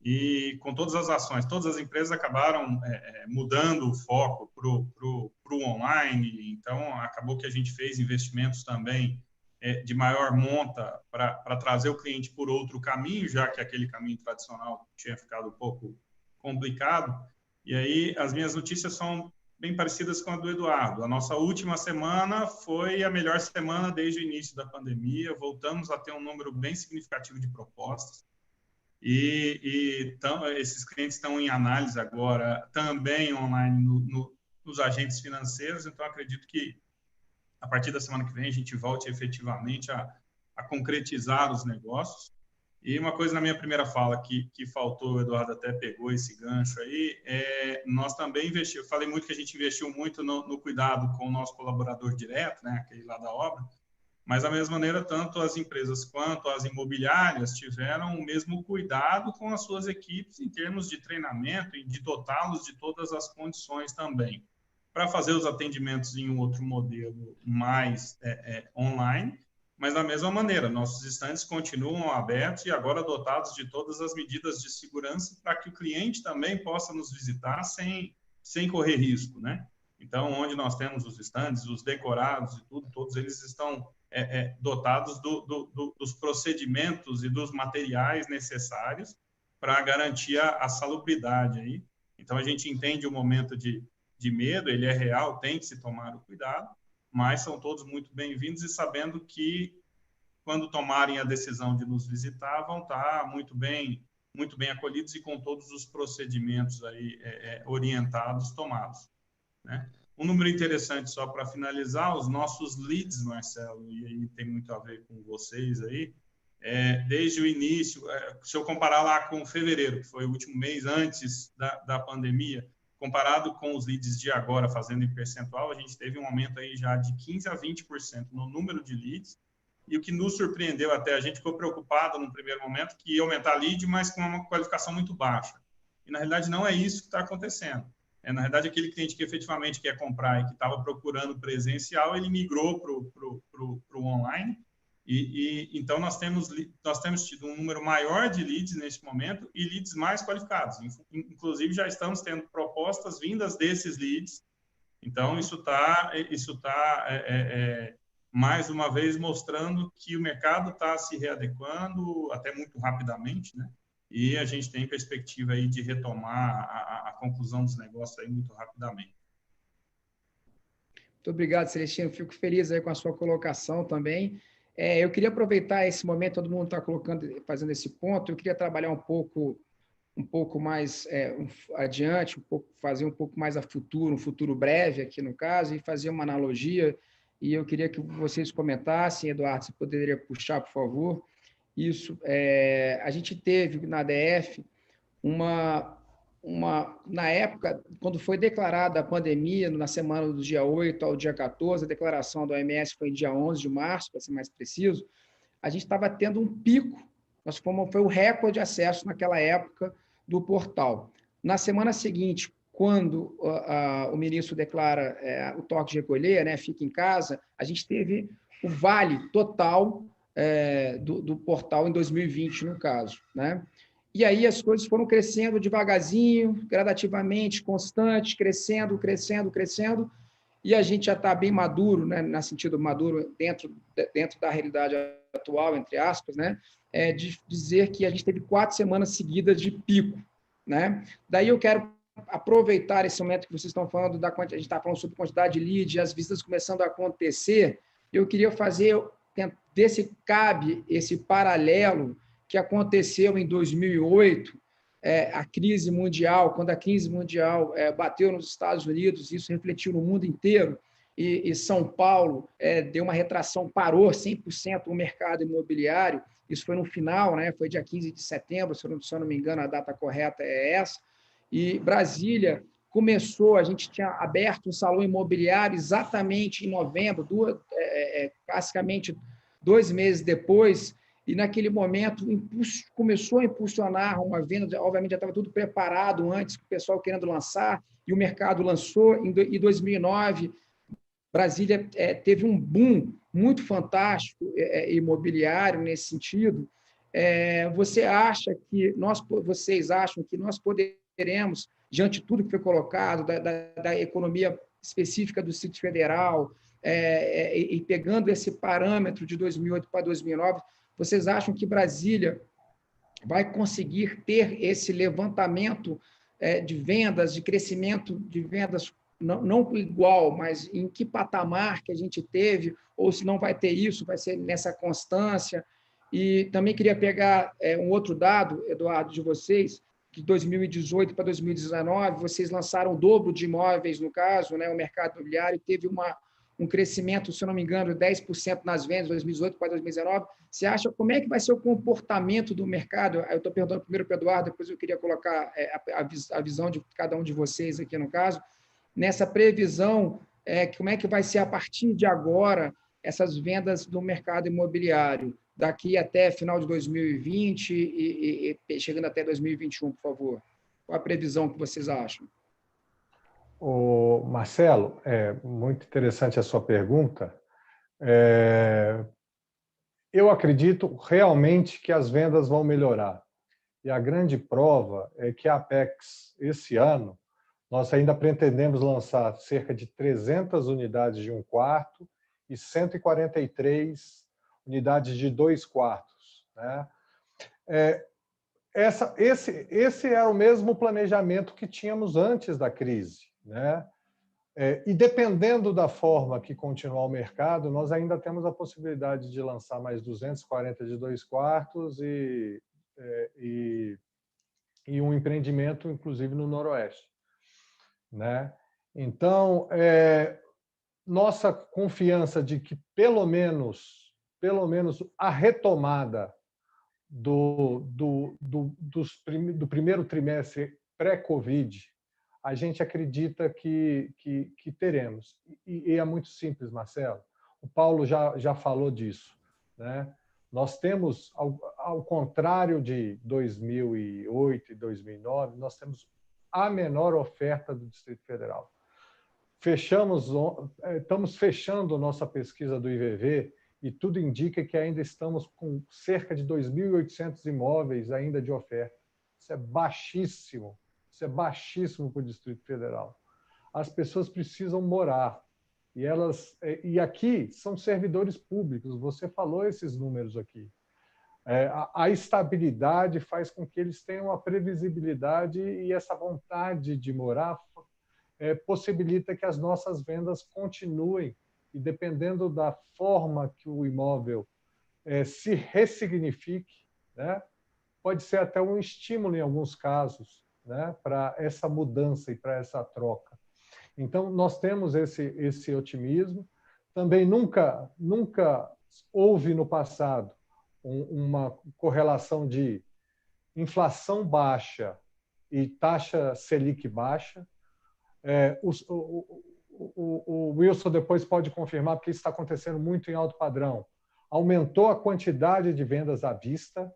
e com todas as ações, todas as empresas acabaram mudando o foco para o online, então acabou que a gente fez investimentos também de maior monta para trazer o cliente por outro caminho, já que aquele caminho tradicional tinha ficado um pouco complicado. E aí as minhas notícias são bem parecidas com a do Eduardo. A nossa última semana foi a melhor semana desde o início da pandemia, voltamos a ter um número bem significativo de propostas, e esses clientes estão em análise agora também online nos agentes financeiros, então acredito que a partir da semana que vem a gente volte efetivamente a concretizar os negócios. E uma coisa na minha primeira fala que faltou, o Eduardo até pegou esse gancho aí, nós também investimos, eu falei muito que a gente investiu muito no cuidado com o nosso colaborador direto, né, aquele lá da obra, mas da mesma maneira, tanto as empresas quanto as imobiliárias tiveram o mesmo cuidado com as suas equipes em termos de treinamento e de dotá-los de todas as condições também, para fazer os atendimentos em um outro modelo mais online, mas da mesma maneira, nossos estandes continuam abertos e agora dotados de todas as medidas de segurança para que o cliente também possa nos visitar sem correr risco, né? Então, onde nós temos os estandes, os decorados e tudo, todos eles estão dotados dos procedimentos e dos materiais necessários para garantir a salubridade aí. Então, a gente entende o momento de medo, ele é real, tem que se tomar o cuidado, mas são todos muito bem-vindos e sabendo que, quando tomarem a decisão de nos visitar, vão estar muito bem acolhidos e com todos os procedimentos aí, orientados, tomados, né? Um número interessante, só para finalizar, os nossos leads, Marcelo, e aí tem muito a ver com vocês aí, desde o início, se eu comparar lá com fevereiro, que foi o último mês antes da pandemia, comparado com os leads de agora, fazendo em percentual, a gente teve um aumento aí já de 15% a 20% no número de leads, e o que nos surpreendeu até, a gente ficou preocupado no primeiro momento que ia aumentar lead, mas com uma qualificação muito baixa. E, na realidade, não é isso que está acontecendo. na verdade, aquele cliente que efetivamente quer comprar e que estava procurando presencial, ele migrou para o online. Então, nós temos tido um número maior de leads neste momento e leads mais qualificados. Inclusive, já estamos tendo propostas vindas desses leads. Então, isso tá mais uma vez mostrando que o mercado está se readequando até muito rapidamente, né? E a gente tem perspectiva aí de retomar a conclusão dos negócios aí muito rapidamente. Muito obrigado, Celestino. Fico feliz aí com a sua colocação também. Eu queria aproveitar esse momento, todo mundo está fazendo esse ponto, eu queria trabalhar um pouco mais adiante, fazer um pouco mais a futuro, um futuro breve aqui no caso, e fazer uma analogia, e eu queria que vocês comentassem, Eduardo, você poderia puxar, por favor, isso. A gente teve na ADF na época, quando foi declarada a pandemia, na semana do dia 8 ao dia 14, a declaração da OMS foi em dia 11 de março, para ser mais preciso, a gente estava tendo um pico, foi o recorde de acesso naquela época do portal. Na semana seguinte, quando o ministro declara o toque de recolher, né, fica em casa, a gente teve o vale total do portal em 2020, no caso, né? E aí as coisas foram crescendo devagarzinho, gradativamente, constante, crescendo, e a gente já está bem maduro, né, no sentido maduro dentro da realidade atual, entre aspas, né, de dizer que a gente teve 4 semanas seguidas de pico, né? Daí eu quero aproveitar esse momento que vocês estão falando, a gente está falando sobre quantidade de lead, as visitas começando a acontecer, eu queria ver se cabe esse paralelo que aconteceu em 2008, a crise mundial, quando a crise mundial bateu nos Estados Unidos, isso refletiu no mundo inteiro, e São Paulo deu uma retração, parou 100% o mercado imobiliário, isso foi no final, né, foi dia 15 de setembro, se eu não me engano, a data correta é essa, e Brasília começou, a gente tinha aberto um salão imobiliário exatamente em novembro, basicamente 2 meses depois, e naquele momento começou a impulsionar uma venda, obviamente já estava tudo preparado antes, o pessoal querendo lançar, e o mercado lançou. Em 2009, Brasília teve um boom muito fantástico imobiliário nesse sentido. Vocês acham que nós poderemos, diante de tudo que foi colocado, da economia específica do Distrito Federal, e pegando esse parâmetro de 2008 para 2009, vocês acham que Brasília vai conseguir ter esse levantamento de vendas, de crescimento de vendas, não igual, mas em que patamar que a gente teve, ou se não vai ter isso, vai ser nessa constância? E também queria pegar um outro dado, Eduardo, de vocês, de 2018 para 2019, vocês lançaram o dobro de imóveis, no caso, né, o mercado imobiliário teve um crescimento, se eu não me engano, 10% nas vendas de 2018 para 2019. Você acha, como é que vai ser o comportamento do mercado? Eu estou perguntando primeiro para o Eduardo, depois eu queria colocar a visão de cada um de vocês aqui no caso. Nessa previsão, como é que vai ser a partir de agora essas vendas do mercado imobiliário, daqui até final de 2020 e chegando até 2021, por favor? Qual a previsão que vocês acham? Marcelo, muito interessante a sua pergunta. Eu acredito realmente que as vendas vão melhorar. E a grande prova é que a Apex, esse ano, nós ainda pretendemos lançar cerca de 300 unidades de 1 quarto e 143 unidades de 2 quartos. Né? Esse era o mesmo planejamento que tínhamos antes da crise. Né? E dependendo da forma que continuar o mercado, nós ainda temos a possibilidade de lançar mais 240 de 2 quartos e um empreendimento, inclusive, no Noroeste. Né? Então, nossa confiança de que, pelo menos a retomada do primeiro trimestre pré-Covid, a gente acredita que teremos. E é muito simples, Marcelo. O Paulo já falou disso. Né? Nós temos, ao contrário de 2008 e 2009, nós temos a menor oferta do Distrito Federal. Estamos fechando nossa pesquisa do IVV e tudo indica que ainda estamos com cerca de 2.800 imóveis ainda de oferta. Isso é baixíssimo para o Distrito Federal. As pessoas precisam morar e aqui são servidores públicos. Você falou esses números aqui. A estabilidade faz com que eles tenham a previsibilidade e essa vontade de morar possibilita que as nossas vendas continuem e, dependendo da forma que o imóvel se ressignifique, né, pode ser até um estímulo em alguns casos, né, para essa mudança e para essa troca. Então, nós temos esse otimismo. Também nunca houve no passado uma correlação de inflação baixa e taxa Selic baixa. O Wilson depois pode confirmar, porque isso está acontecendo muito em alto padrão. Aumentou a quantidade de vendas à vista.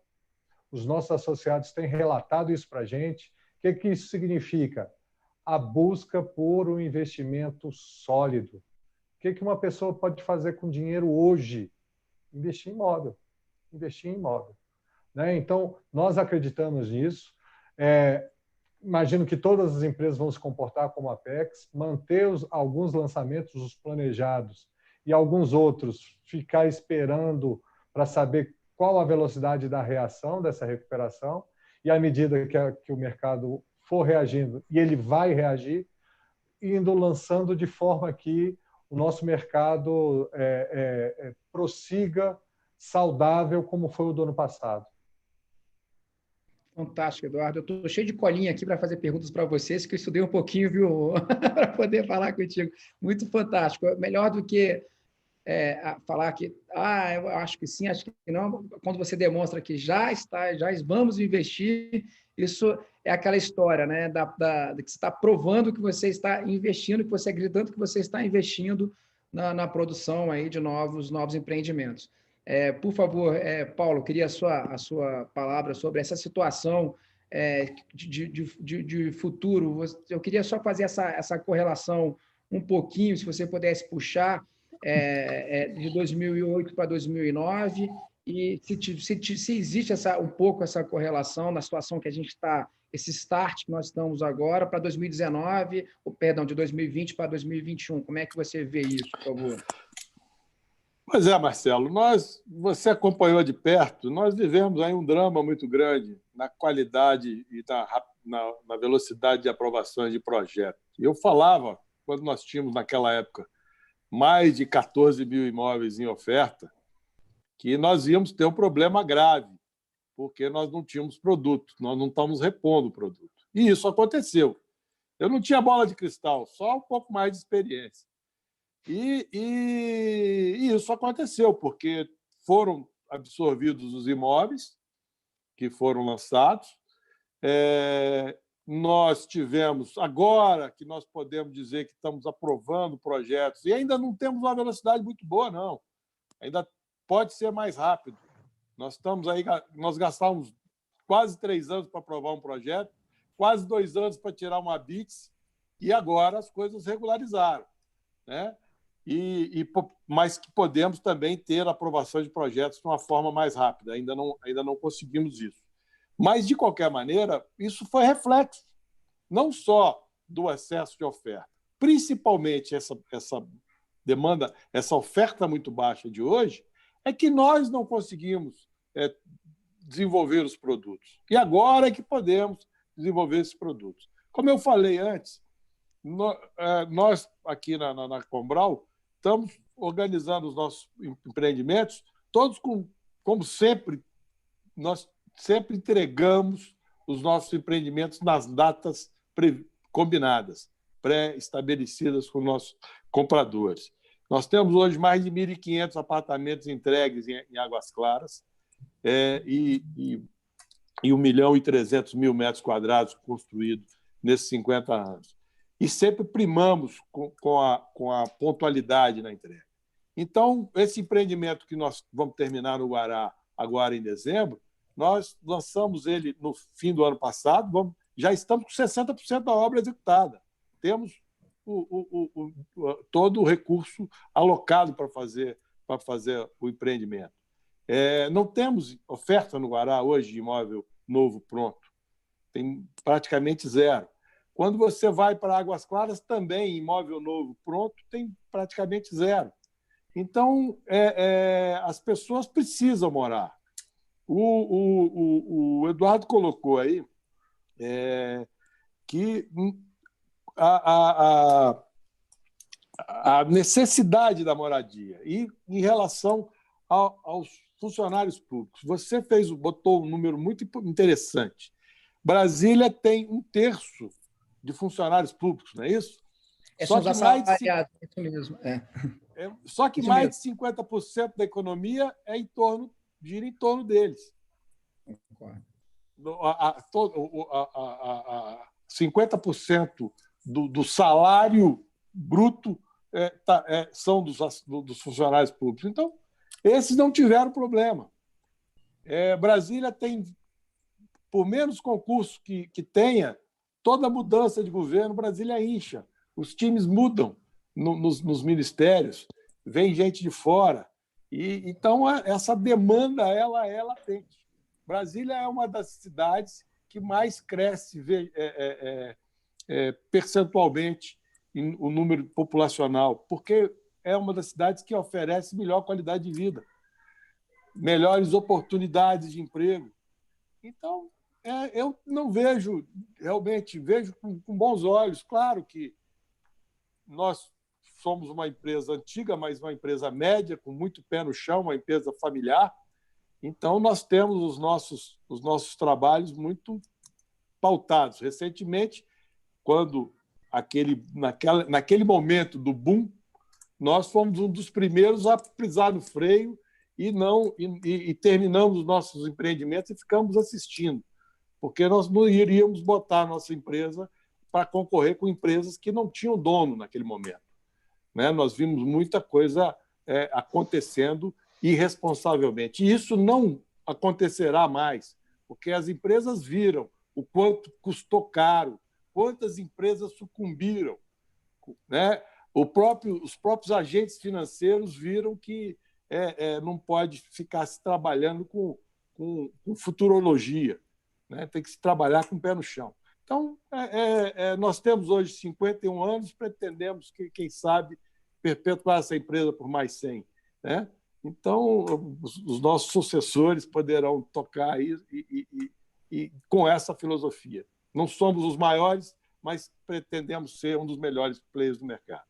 Os nossos associados têm relatado isso para a gente. O que isso significa? A busca por um investimento sólido. O que uma pessoa pode fazer com dinheiro hoje? Investir em imóvel. Né? Então, nós acreditamos nisso. Imagino que todas as empresas vão se comportar como a Apex, manter alguns lançamentos, os planejados, e alguns outros ficar esperando para saber qual a velocidade da reação dessa recuperação, e à medida que o mercado for reagindo, e ele vai reagir, indo lançando de forma que o nosso mercado prossiga saudável como foi o do ano passado. Fantástico, Eduardo. Eu estou cheio de colinha aqui para fazer perguntas para vocês, que eu estudei um pouquinho, viu, para poder falar contigo. Muito fantástico. Melhor do que falar que eu acho que sim, acho que não. Quando você demonstra que já vamos investir, isso é aquela história, né, que você está provando que você está investindo, que você acreditando que você está investindo na produção aí de novos empreendimentos. Por favor, Paulo, queria a sua palavra sobre essa situação de futuro. Eu queria só fazer essa correlação um pouquinho, se você pudesse puxar, de 2008 para 2009, e se existe um pouco essa correlação na situação que a gente está, esse start que nós estamos agora, para 2019, de 2020 para 2021. Como é que você vê isso, por favor? Pois Marcelo, você acompanhou de perto, nós vivemos aí um drama muito grande na qualidade e na velocidade de aprovações de projetos. Eu falava, quando nós tínhamos naquela época mais de 14 mil imóveis em oferta, que nós íamos ter um problema grave, porque nós não tínhamos produto, nós não estávamos repondo o produto. E isso aconteceu. Eu não tinha bola de cristal, só um pouco mais de experiência. E isso aconteceu, porque foram absorvidos os imóveis que foram lançados. Nós tivemos, agora que nós podemos dizer que estamos aprovando projetos, e ainda não temos uma velocidade muito boa, não. Ainda pode ser mais rápido. Nós gastamos quase 3 anos para aprovar um projeto, quase 2 anos para tirar uma BITS, e agora as coisas regularizaram, né? Mas que podemos também ter aprovação de projetos de uma forma mais rápida. Ainda não conseguimos isso. Mas, de qualquer maneira, isso foi reflexo não só do excesso de oferta, principalmente essa demanda, essa oferta muito baixa de hoje, é que nós não conseguimos desenvolver os produtos. E agora é que podemos desenvolver esses produtos. Como eu falei antes, nós aqui na Combral estamos organizando os nossos empreendimentos, todos como sempre, nós sempre entregamos os nossos empreendimentos nas datas combinadas, pré-estabelecidas com nossos compradores. Nós temos hoje mais de 1.500 apartamentos entregues em Águas Claras e 1.300.000 metros quadrados construídos nesses 50 anos. E sempre primamos com a pontualidade na entrega. Então, esse empreendimento que nós vamos terminar no Guará agora em dezembro, nós lançamos ele no fim do ano passado, já estamos com 60% da obra executada. Temos todo o recurso alocado para fazer o empreendimento. Não temos oferta no Guará hoje de imóvel novo pronto. Tem praticamente zero. Quando você vai para Águas Claras, também imóvel novo pronto tem praticamente zero. Então, as pessoas precisam morar. O Eduardo colocou aí que a necessidade da moradia e em relação aos funcionários públicos. Você botou um número muito interessante. Brasília tem 1/3 de funcionários públicos, não é isso? Só que assalariados, isso mesmo. Só que mais de 50% da economia gira em torno deles. 50% do salário bruto são dos funcionários públicos. Então, esses não tiveram problema. Brasília tem, por menos concurso que tenha, toda mudança de governo, Brasília incha. Os times mudam nos ministérios, vem gente de fora. Então, essa demanda ela é latente. Brasília é uma das cidades que mais cresce percentualmente o número populacional, porque é uma das cidades que oferece melhor qualidade de vida, melhores oportunidades de emprego. Então, eu não vejo, realmente, vejo com bons olhos. Claro que nós somos uma empresa antiga, mas uma empresa média, com muito pé no chão, uma empresa familiar. Então, nós temos os nossos trabalhos muito pautados. Recentemente, quando naquele momento do boom, nós fomos um dos primeiros a pisar no freio e terminamos os nossos empreendimentos e ficamos assistindo, porque nós não iríamos botar a nossa empresa para concorrer com empresas que não tinham dono naquele momento. Nós vimos muita coisa acontecendo irresponsavelmente. E isso não acontecerá mais, porque as empresas viram o quanto custou caro, quantas empresas sucumbiram. Os próprios agentes financeiros viram que não pode ficar se trabalhando com futurologia, tem que se trabalhar com o pé no chão. Então, nós temos hoje 51 anos, pretendemos que, quem sabe, perpetuar essa empresa por mais 100. Então, os nossos sucessores poderão tocar aí e com essa filosofia. Não somos os maiores, mas pretendemos ser um dos melhores players do mercado.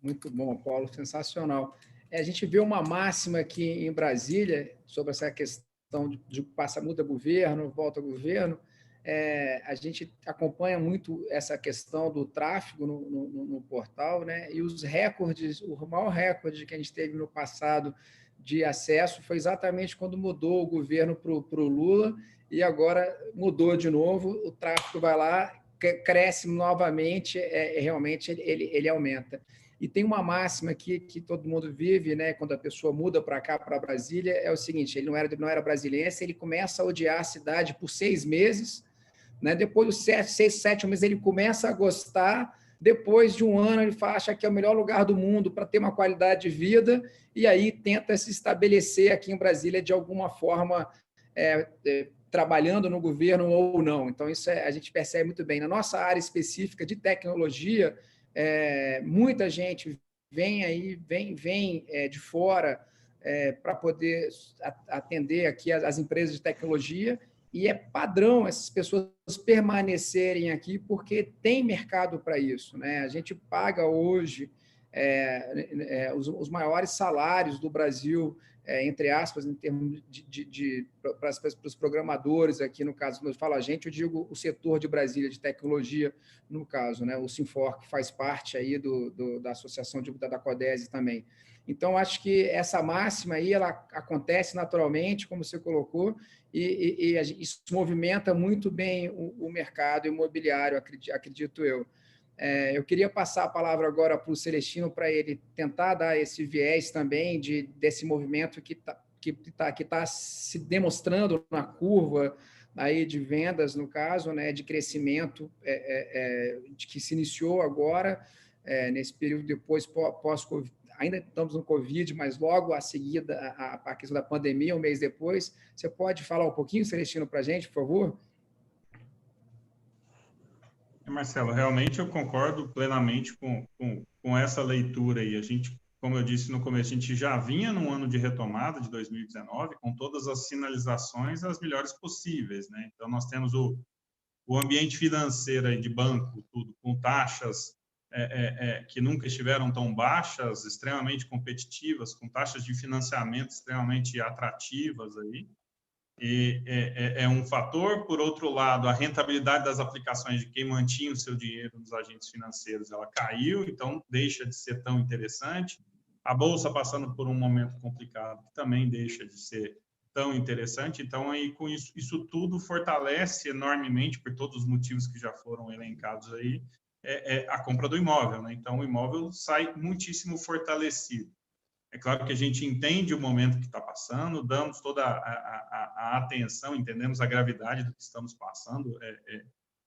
Muito bom, Paulo, sensacional. A gente vê uma máxima aqui em Brasília sobre essa questão de muda governo, volta governo. A gente acompanha muito essa questão do tráfego no portal, e os recordes, o maior recorde que a gente teve no passado de acesso foi exatamente quando mudou o governo para o Lula, e agora mudou de novo, o tráfego vai lá, cresce novamente, realmente ele aumenta. E tem uma máxima aqui que todo mundo vive, quando a pessoa muda para cá, para Brasília, é o seguinte: ele não era brasiliense, ele começa a odiar a cidade por 6 meses, depois dos 6, 7 meses ele começa a gostar, depois de um ano ele acha que é o melhor lugar do mundo para ter uma qualidade de vida, e aí tenta se estabelecer aqui em Brasília de alguma forma, trabalhando no governo ou não. Então, isso a gente percebe muito bem. Na nossa área específica de tecnologia, muita gente vem de fora para poder atender aqui as empresas de tecnologia, e é padrão essas pessoas permanecerem aqui porque tem mercado para isso. A gente paga hoje os maiores salários do Brasil, entre aspas, em termos para os programadores aqui, no caso, quando eu falo a gente, eu digo o setor de Brasília de tecnologia, no caso, o Sinfor, que faz parte aí da associação da CODESE também. Então, acho que essa máxima aí, ela acontece naturalmente, como você colocou, e isso movimenta muito bem o mercado imobiliário, acredito eu. Eu queria passar a palavra agora para o Celestino, para ele tentar dar esse viés também desse movimento que está se demonstrando na curva aí de vendas, no caso, né, de crescimento de que se iniciou agora, nesse período depois, pós-Covid. Ainda estamos no Covid, mas logo a seguir a questão da pandemia, um mês depois. Você pode falar um pouquinho, Celestino, para a gente, por favor? Marcelo, realmente eu concordo plenamente com essa leitura aí. A gente, como eu disse no começo, a gente já vinha num ano de retomada de 2019, com todas as sinalizações as melhores possíveis, né? Então, nós temos o ambiente financeiro aí de banco, tudo com taxas que nunca estiveram tão baixas, extremamente competitivas, com taxas de financiamento extremamente atrativas aí. E é um fator. Por outro lado, a rentabilidade das aplicações de quem mantinha o seu dinheiro nos agentes financeiros, ela caiu, então deixa de ser tão interessante. A Bolsa passando por um momento complicado, que também deixa de ser tão interessante. Então, aí, com isso tudo fortalece enormemente, por todos os motivos que já foram elencados aí, a compra do imóvel, né? Então, o imóvel sai muitíssimo fortalecido. É claro que a gente entende o momento que está passando, damos toda a atenção, entendemos a gravidade do que estamos passando,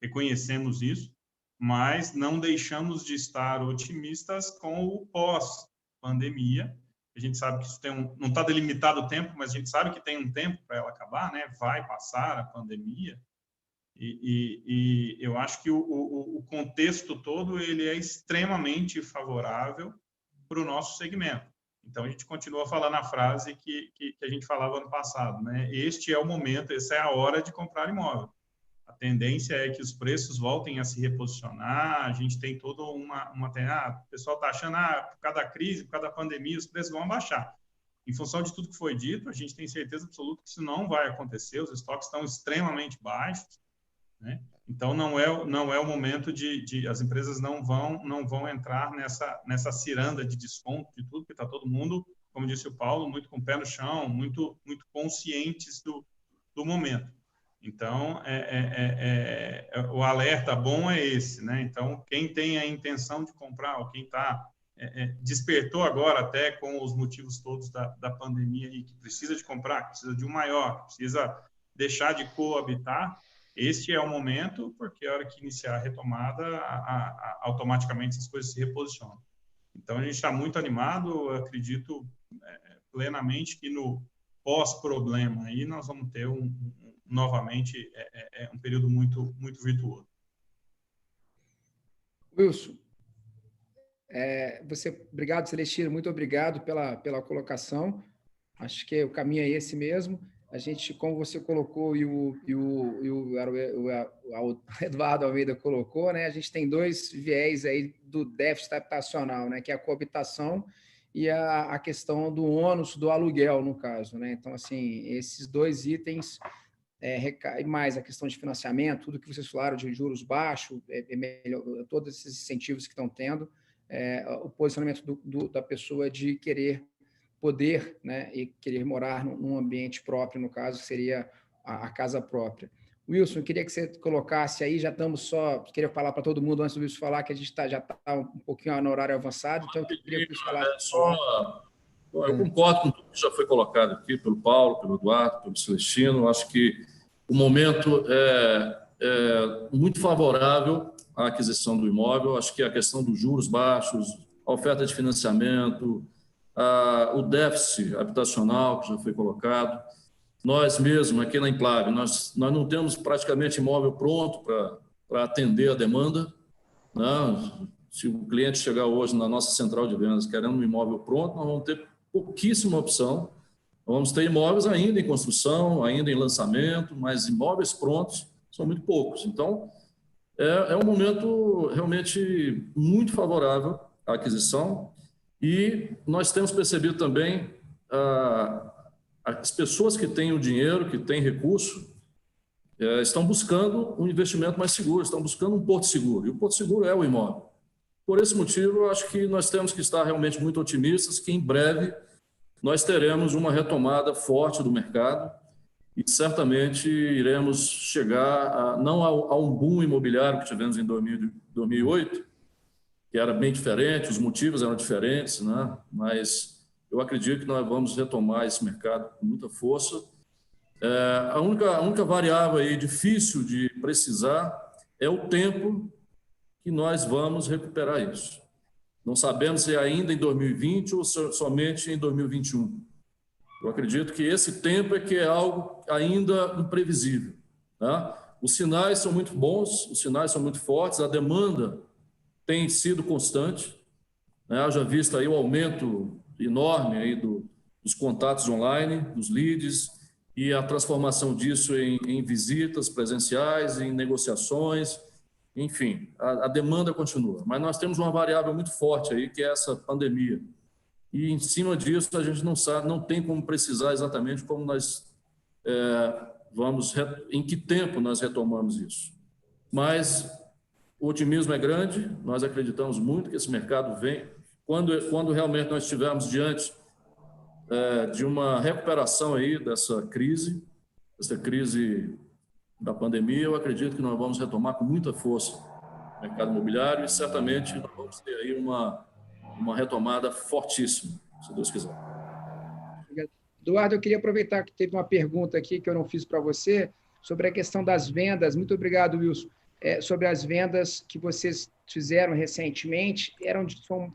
reconhecemos isso, mas não deixamos de estar otimistas com o pós-pandemia. A gente sabe que isso não está delimitado o tempo, mas a gente sabe que tem um tempo para ela acabar, né? Vai passar a pandemia. E eu acho que o contexto todo ele é extremamente favorável para o nosso segmento. Então, a gente continua falando a frase que a gente falava ano passado, né? Este é o momento, essa é a hora de comprar imóvel. A tendência é que os preços voltem a se reposicionar, a gente tem toda o pessoal está achando, por causa da crise, por causa da pandemia, os preços vão baixar. Em função de tudo que foi dito, a gente tem certeza absoluta que isso não vai acontecer, os estoques estão extremamente baixos, né? Então, não é o momento as empresas não vão entrar nessa ciranda de desconto de tudo, porque está todo mundo, como disse o Paulo, muito com o pé no chão, muito conscientes do momento. Então, o alerta bom é esse, né? Então, quem tem a intenção de comprar, ou quem despertou agora até com os motivos todos da pandemia e que precisa de comprar, que precisa de um maior, que precisa deixar de coabitar, este é o momento, porque a hora que iniciar a retomada, automaticamente essas coisas se reposicionam. Então, a gente está muito animado, acredito plenamente que no pós-problema aí nós vamos ter novamente um período muito, muito virtuoso. Wilson, obrigado, Celestino, muito obrigado pela colocação. Acho que o caminho é esse mesmo. A gente, como você colocou e o Eduardo Almeida colocou, né? A gente tem dois viés aí do déficit habitacional, né? Que é a coabitação e a questão do ônus do aluguel, no caso, né? Então, assim, esses dois itens recai mais a questão de financiamento, tudo que vocês falaram de juros baixos, melhor, todos esses incentivos que estão tendo, o posicionamento da pessoa de querer poder, né, e querer morar num ambiente próprio, no caso, seria a casa própria. Wilson, eu queria que você colocasse aí, já estamos queria falar para todo mundo antes do Wilson falar que a gente já está um pouquinho no horário avançado, então eu queria que o Wilson falasse. Eu concordo com tudo que já foi colocado aqui pelo Paulo, pelo Eduardo, pelo Celestino. Acho que o momento é muito favorável à aquisição do imóvel. Acho que a questão dos juros baixos, a oferta de financiamento, o déficit habitacional que já foi colocado. Nós mesmos, aqui na Implave, nós não temos praticamente imóvel pronto para atender a demanda, né? Se o cliente chegar hoje na nossa central de vendas querendo um imóvel pronto, nós vamos ter pouquíssima opção. Nós vamos ter imóveis ainda em construção, ainda em lançamento, mas imóveis prontos são muito poucos. Então, é um momento realmente muito favorável à aquisição. E nós temos percebido também as pessoas que têm o dinheiro, que têm recurso, estão buscando um investimento mais seguro, estão buscando um porto seguro. E o porto seguro é o imóvel. Por esse motivo, eu acho que nós temos que estar realmente muito otimistas que em breve nós teremos uma retomada forte do mercado e certamente iremos chegar não a um boom imobiliário que tivemos em 2008, que era bem diferente, os motivos eram diferentes, né? Mas eu acredito que nós vamos retomar esse mercado com muita força A única variável aí difícil de precisar é o tempo que nós vamos recuperar isso. Não sabemos se é ainda em 2020 ou somente em 2021. Eu acredito que esse tempo é que é algo ainda imprevisível, tá? Os sinais são muito bons, os sinais são muito fortes, a demanda tem sido constante, né? Haja visto aí o aumento enorme aí dos contatos online, dos leads, e a transformação disso em visitas presenciais, em negociações, enfim, a demanda continua. Mas nós temos uma variável muito forte aí, que é essa pandemia. E, em cima disso, a gente não sabe, não tem como precisar exatamente como nós em que tempo nós retomamos isso. Mas o otimismo é grande, nós acreditamos muito que esse mercado vem. Quando realmente nós estivermos diante de uma recuperação aí dessa crise da pandemia, eu acredito que nós vamos retomar com muita força o mercado imobiliário e certamente nós vamos ter aí uma retomada fortíssima, se Deus quiser. Eduardo, eu queria aproveitar que teve uma pergunta aqui que eu não fiz para você sobre a questão das vendas. Muito obrigado, Wilson. Sobre as vendas que vocês fizeram recentemente,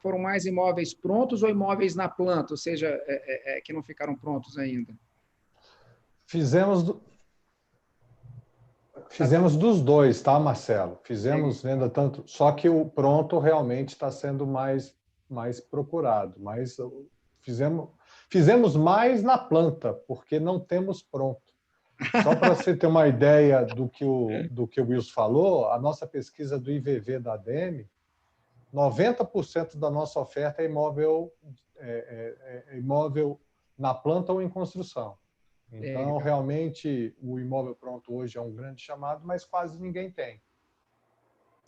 foram mais imóveis prontos ou imóveis na planta, ou seja, que não ficaram prontos ainda? Fizemos dos dois, tá, Marcelo? Fizemos venda tanto, só que o pronto realmente está sendo mais procurado, mas fizemos mais na planta, porque não temos pronto. Só para você ter uma ideia do que o Wilson falou, a nossa pesquisa do IVV da ADM, 90% da nossa oferta é imóvel na planta ou em construção. Então, realmente, o imóvel pronto hoje é um grande chamado, mas quase ninguém tem.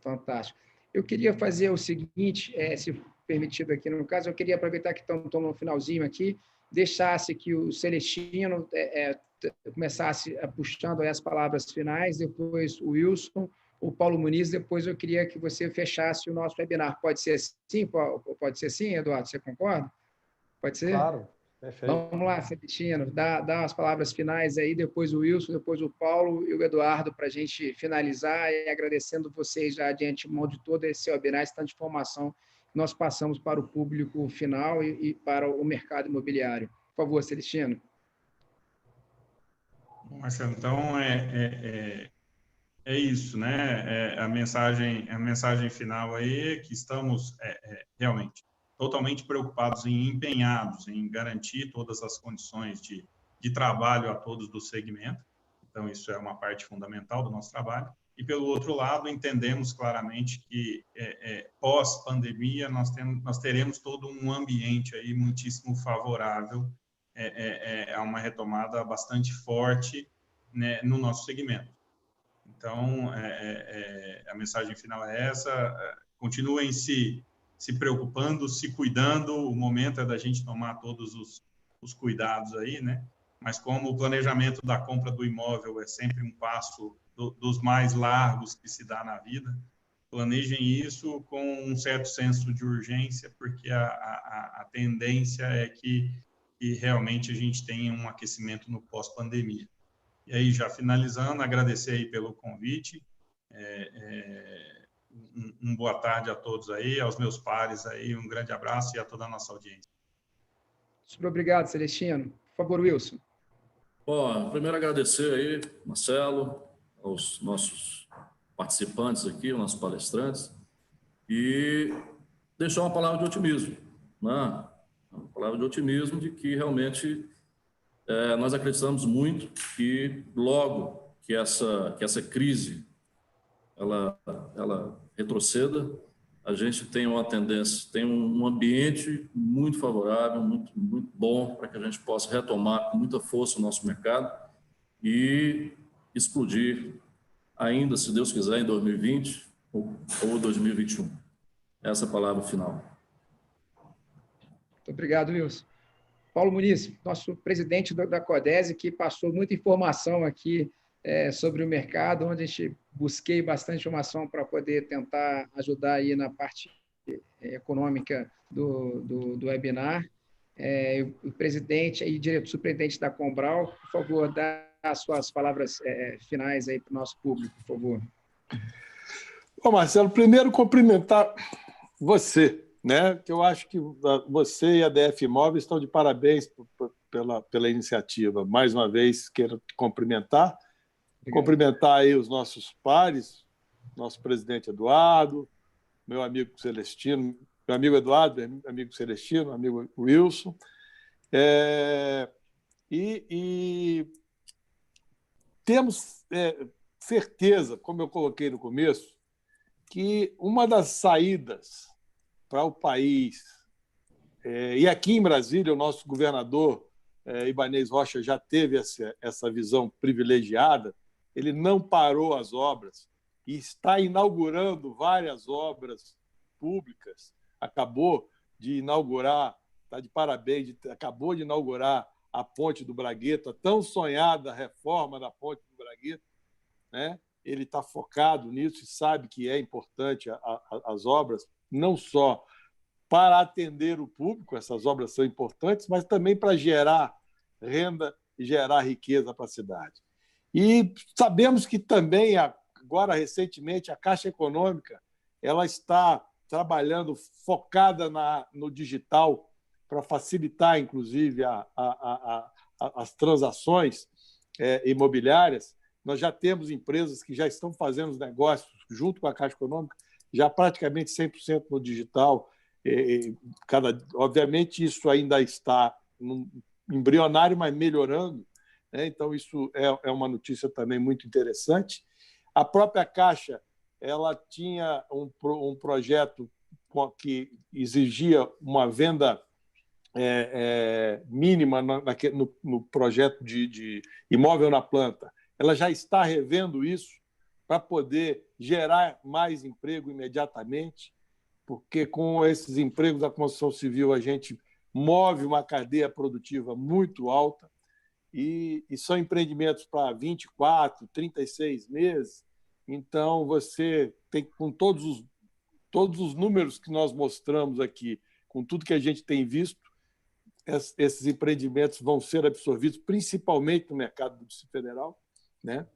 Fantástico. Eu queria fazer o seguinte, se permitido aqui no caso, eu queria aproveitar que estamos no finalzinho aqui, deixasse que o Celestino começasse puxando as palavras finais, depois o Wilson, o Paulo Muniz, depois eu queria que você fechasse o nosso webinar. Pode ser assim? Pode ser assim, Eduardo? Você concorda? Pode ser? Claro, perfeito. Vamos lá, Celestino, dá as palavras finais aí, depois o Wilson, depois o Paulo e o Eduardo, para a gente finalizar, e agradecendo vocês já de antemão de todo esse webinar, essa tanta informação que nós passamos para o público final e para o mercado imobiliário. Por favor, Celestino. Bom, Marcelo, então é isso, né? A mensagem final aí é que estamos realmente totalmente preocupados e empenhados em garantir todas as condições de trabalho a todos do segmento. Então, isso é uma parte fundamental do nosso trabalho. E, pelo outro lado, entendemos claramente que, pós-pandemia, nós teremos todo um ambiente aí muitíssimo favorável a uma retomada bastante forte, né, no nosso segmento. Então, a mensagem final é essa: continuem se preocupando, se cuidando. O momento é da gente tomar todos os cuidados aí, né? Mas como o planejamento da compra do imóvel é sempre um passo dos mais largos que se dá na vida, planejem isso com um certo senso de urgência, porque a tendência é que realmente a gente tenha um aquecimento no pós-pandemia. E aí, já finalizando, agradecer aí pelo convite, boa tarde a todos aí, aos meus pares aí, um grande abraço e a toda a nossa audiência. Super obrigado, Celestino. Por favor, Wilson. Bom, primeiro agradecer aí, Marcelo, aos nossos participantes aqui, aos nossos palestrantes, e deixar uma palavra de otimismo, né? Uma palavra de otimismo de que realmente nós acreditamos muito que logo que essa crise ela retroceda, a gente tem uma tendência, tem um ambiente muito favorável, muito bom para que a gente possa retomar com muita força o nosso mercado e explodir ainda, se Deus quiser, em 2020 ou 2021. Essa é a palavra final. Muito obrigado, Wilson. Paulo Muniz, nosso presidente da CODESE, que passou muita informação aqui sobre o mercado, onde a gente busquei bastante informação para poder tentar ajudar aí na parte econômica do webinar. O presidente e superintendente da Combral, por favor, dá as suas palavras finais aí para o nosso público, por favor. Bom, Marcelo, primeiro cumprimentar você, né? Que eu acho que você e a DF Imóveis estão de parabéns pela iniciativa. Mais uma vez, quero te cumprimentar. Obrigado. Cumprimentar aí os nossos pares, nosso presidente Eduardo, meu amigo Celestino, meu amigo Eduardo, meu amigo Celestino, meu amigo Wilson. E temos certeza, como eu coloquei no começo, que uma das saídas para o país, e aqui em Brasília o nosso governador Ibanez Rocha já teve essa visão privilegiada, ele não parou as obras e está inaugurando várias obras públicas, acabou de inaugurar, está de parabéns, acabou de inaugurar a Ponte do Bragueta, a tão sonhada reforma da Ponte do Bragueta, né? Ele está focado nisso e sabe que é importante as obras, não só para atender o público, essas obras são importantes, mas também para gerar renda e gerar riqueza para a cidade. E sabemos que também, agora recentemente, a Caixa Econômica ela está trabalhando focada no digital para facilitar, inclusive, as transações imobiliárias. Nós já temos empresas que já estão fazendo os negócios junto com a Caixa Econômica, já praticamente 100% no digital. Obviamente, isso ainda está embrionário, mas melhorando, né? Então, isso é uma notícia também muito interessante. A própria Caixa ela tinha um projeto que exigia uma venda mínima no projeto de imóvel na planta. Ela já está revendo isso para poder gerar mais emprego imediatamente, porque com esses empregos da construção civil a gente move uma cadeia produtiva muito alta e são empreendimentos para 24, 36 meses. Então, você tem, com todos os números que nós mostramos aqui, com tudo que a gente tem visto, esses empreendimentos vão ser absorvidos, principalmente no mercado do Distrito Federal, né?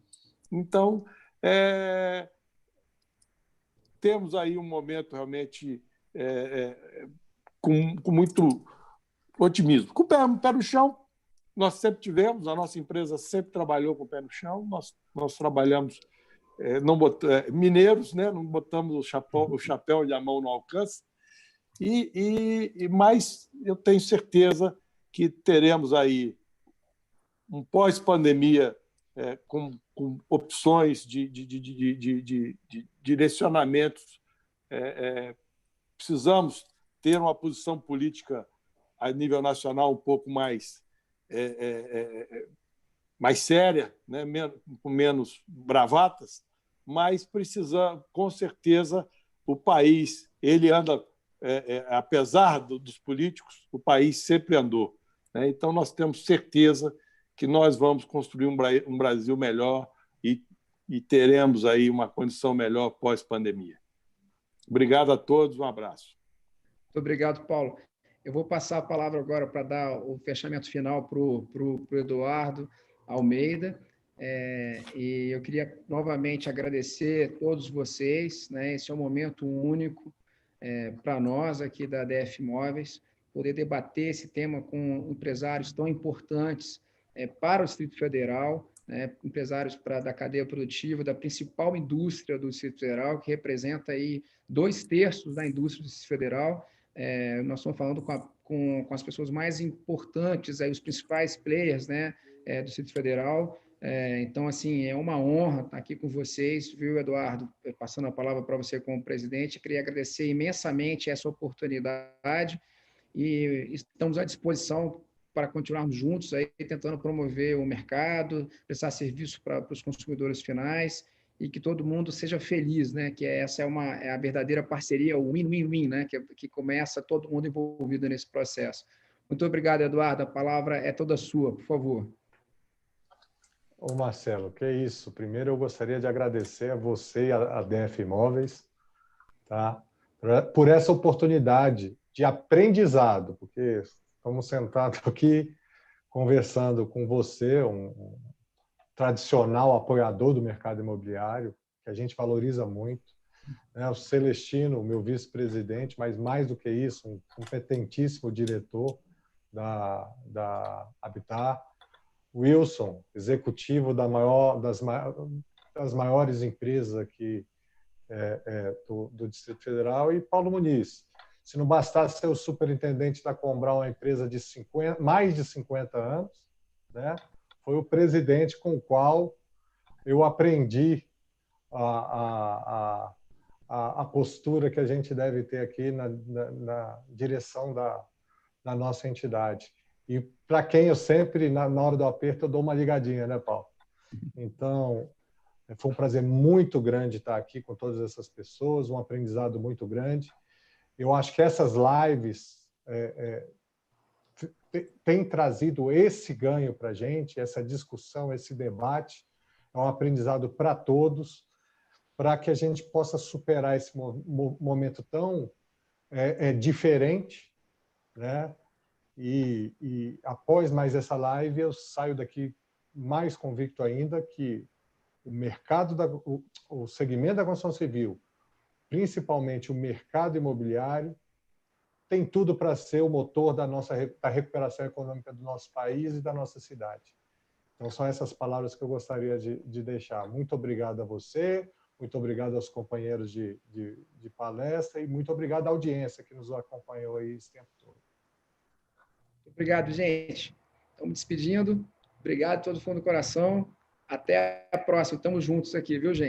Então, temos aí um momento realmente com muito otimismo. Com o pé no chão, nós sempre tivemos, a nossa empresa sempre trabalhou com o pé no chão, nós trabalhamos mineiros, né? Não botamos o chapéu e a mão no alcance, mas eu tenho certeza que teremos aí um pós-pandemia com opções de direcionamentos. Precisamos ter uma posição política a nível nacional um pouco mais séria, né? Com menos bravatas, mas precisa, com certeza, o país ele anda, apesar dos políticos, o país sempre andou, né? Então, nós temos certeza que nós vamos construir um Brasil melhor e teremos aí uma condição melhor pós-pandemia. Obrigado a todos, um abraço. Muito obrigado, Paulo. Eu vou passar a palavra agora para dar o fechamento final para o Eduardo Almeida. E eu queria novamente agradecer a todos vocês, né? Esse é um momento único para nós aqui da DF Imóveis, poder debater esse tema com empresários tão importantes para o Distrito Federal, né? Empresários da cadeia produtiva, da principal indústria do Distrito Federal, que representa aí 2/3 da indústria do Distrito Federal. Nós estamos falando com as pessoas mais importantes, aí, os principais players, né, do Distrito Federal. Então, assim, é uma honra estar aqui com vocês, viu, Eduardo? Passando a palavra para você como presidente, eu queria agradecer imensamente essa oportunidade e estamos à disposição para continuarmos juntos aí, tentando promover o mercado, prestar serviço para os consumidores finais e que todo mundo seja feliz, né? Que essa é a verdadeira parceria, o win-win-win, né? Que começa todo mundo envolvido nesse processo. Muito obrigado, Eduardo. A palavra é toda sua, por favor. Ô Marcelo, que isso. Primeiro eu gostaria de agradecer a você e a DF Imóveis, tá? Por essa oportunidade de aprendizado, porque estamos sentados aqui conversando com você, tradicional apoiador do mercado imobiliário, que a gente valoriza muito, né? O Celestino, meu vice-presidente, mas mais do que isso, um competentíssimo diretor da Habitat, Wilson, executivo das maiores empresas aqui do Distrito Federal, e Paulo Muniz. Se não bastasse ser o superintendente da Combral, uma empresa de mais de 50 anos, né? Foi o presidente com o qual eu aprendi a postura que a gente deve ter aqui na direção da nossa entidade. E para quem eu sempre, na hora do aperto, eu dou uma ligadinha, né, Paulo? Então, foi um prazer muito grande estar aqui com todas essas pessoas, um aprendizado muito grande. Eu acho que essas lives têm trazido esse ganho para a gente, essa discussão, esse debate. É um aprendizado para todos, para que a gente possa superar esse momento tão diferente, né? E após mais essa live, eu saio daqui mais convicto ainda que o segmento da construção civil, principalmente o mercado imobiliário, tem tudo para ser o motor da recuperação econômica do nosso país e da nossa cidade. Então, são essas palavras que eu gostaria de deixar. Muito obrigado a você, muito obrigado aos companheiros de palestra e muito obrigado à audiência que nos acompanhou aí esse tempo todo. Obrigado, gente. Estamos despedindo. Obrigado, todo fundo do coração. Até a próxima. Estamos juntos aqui, viu, gente?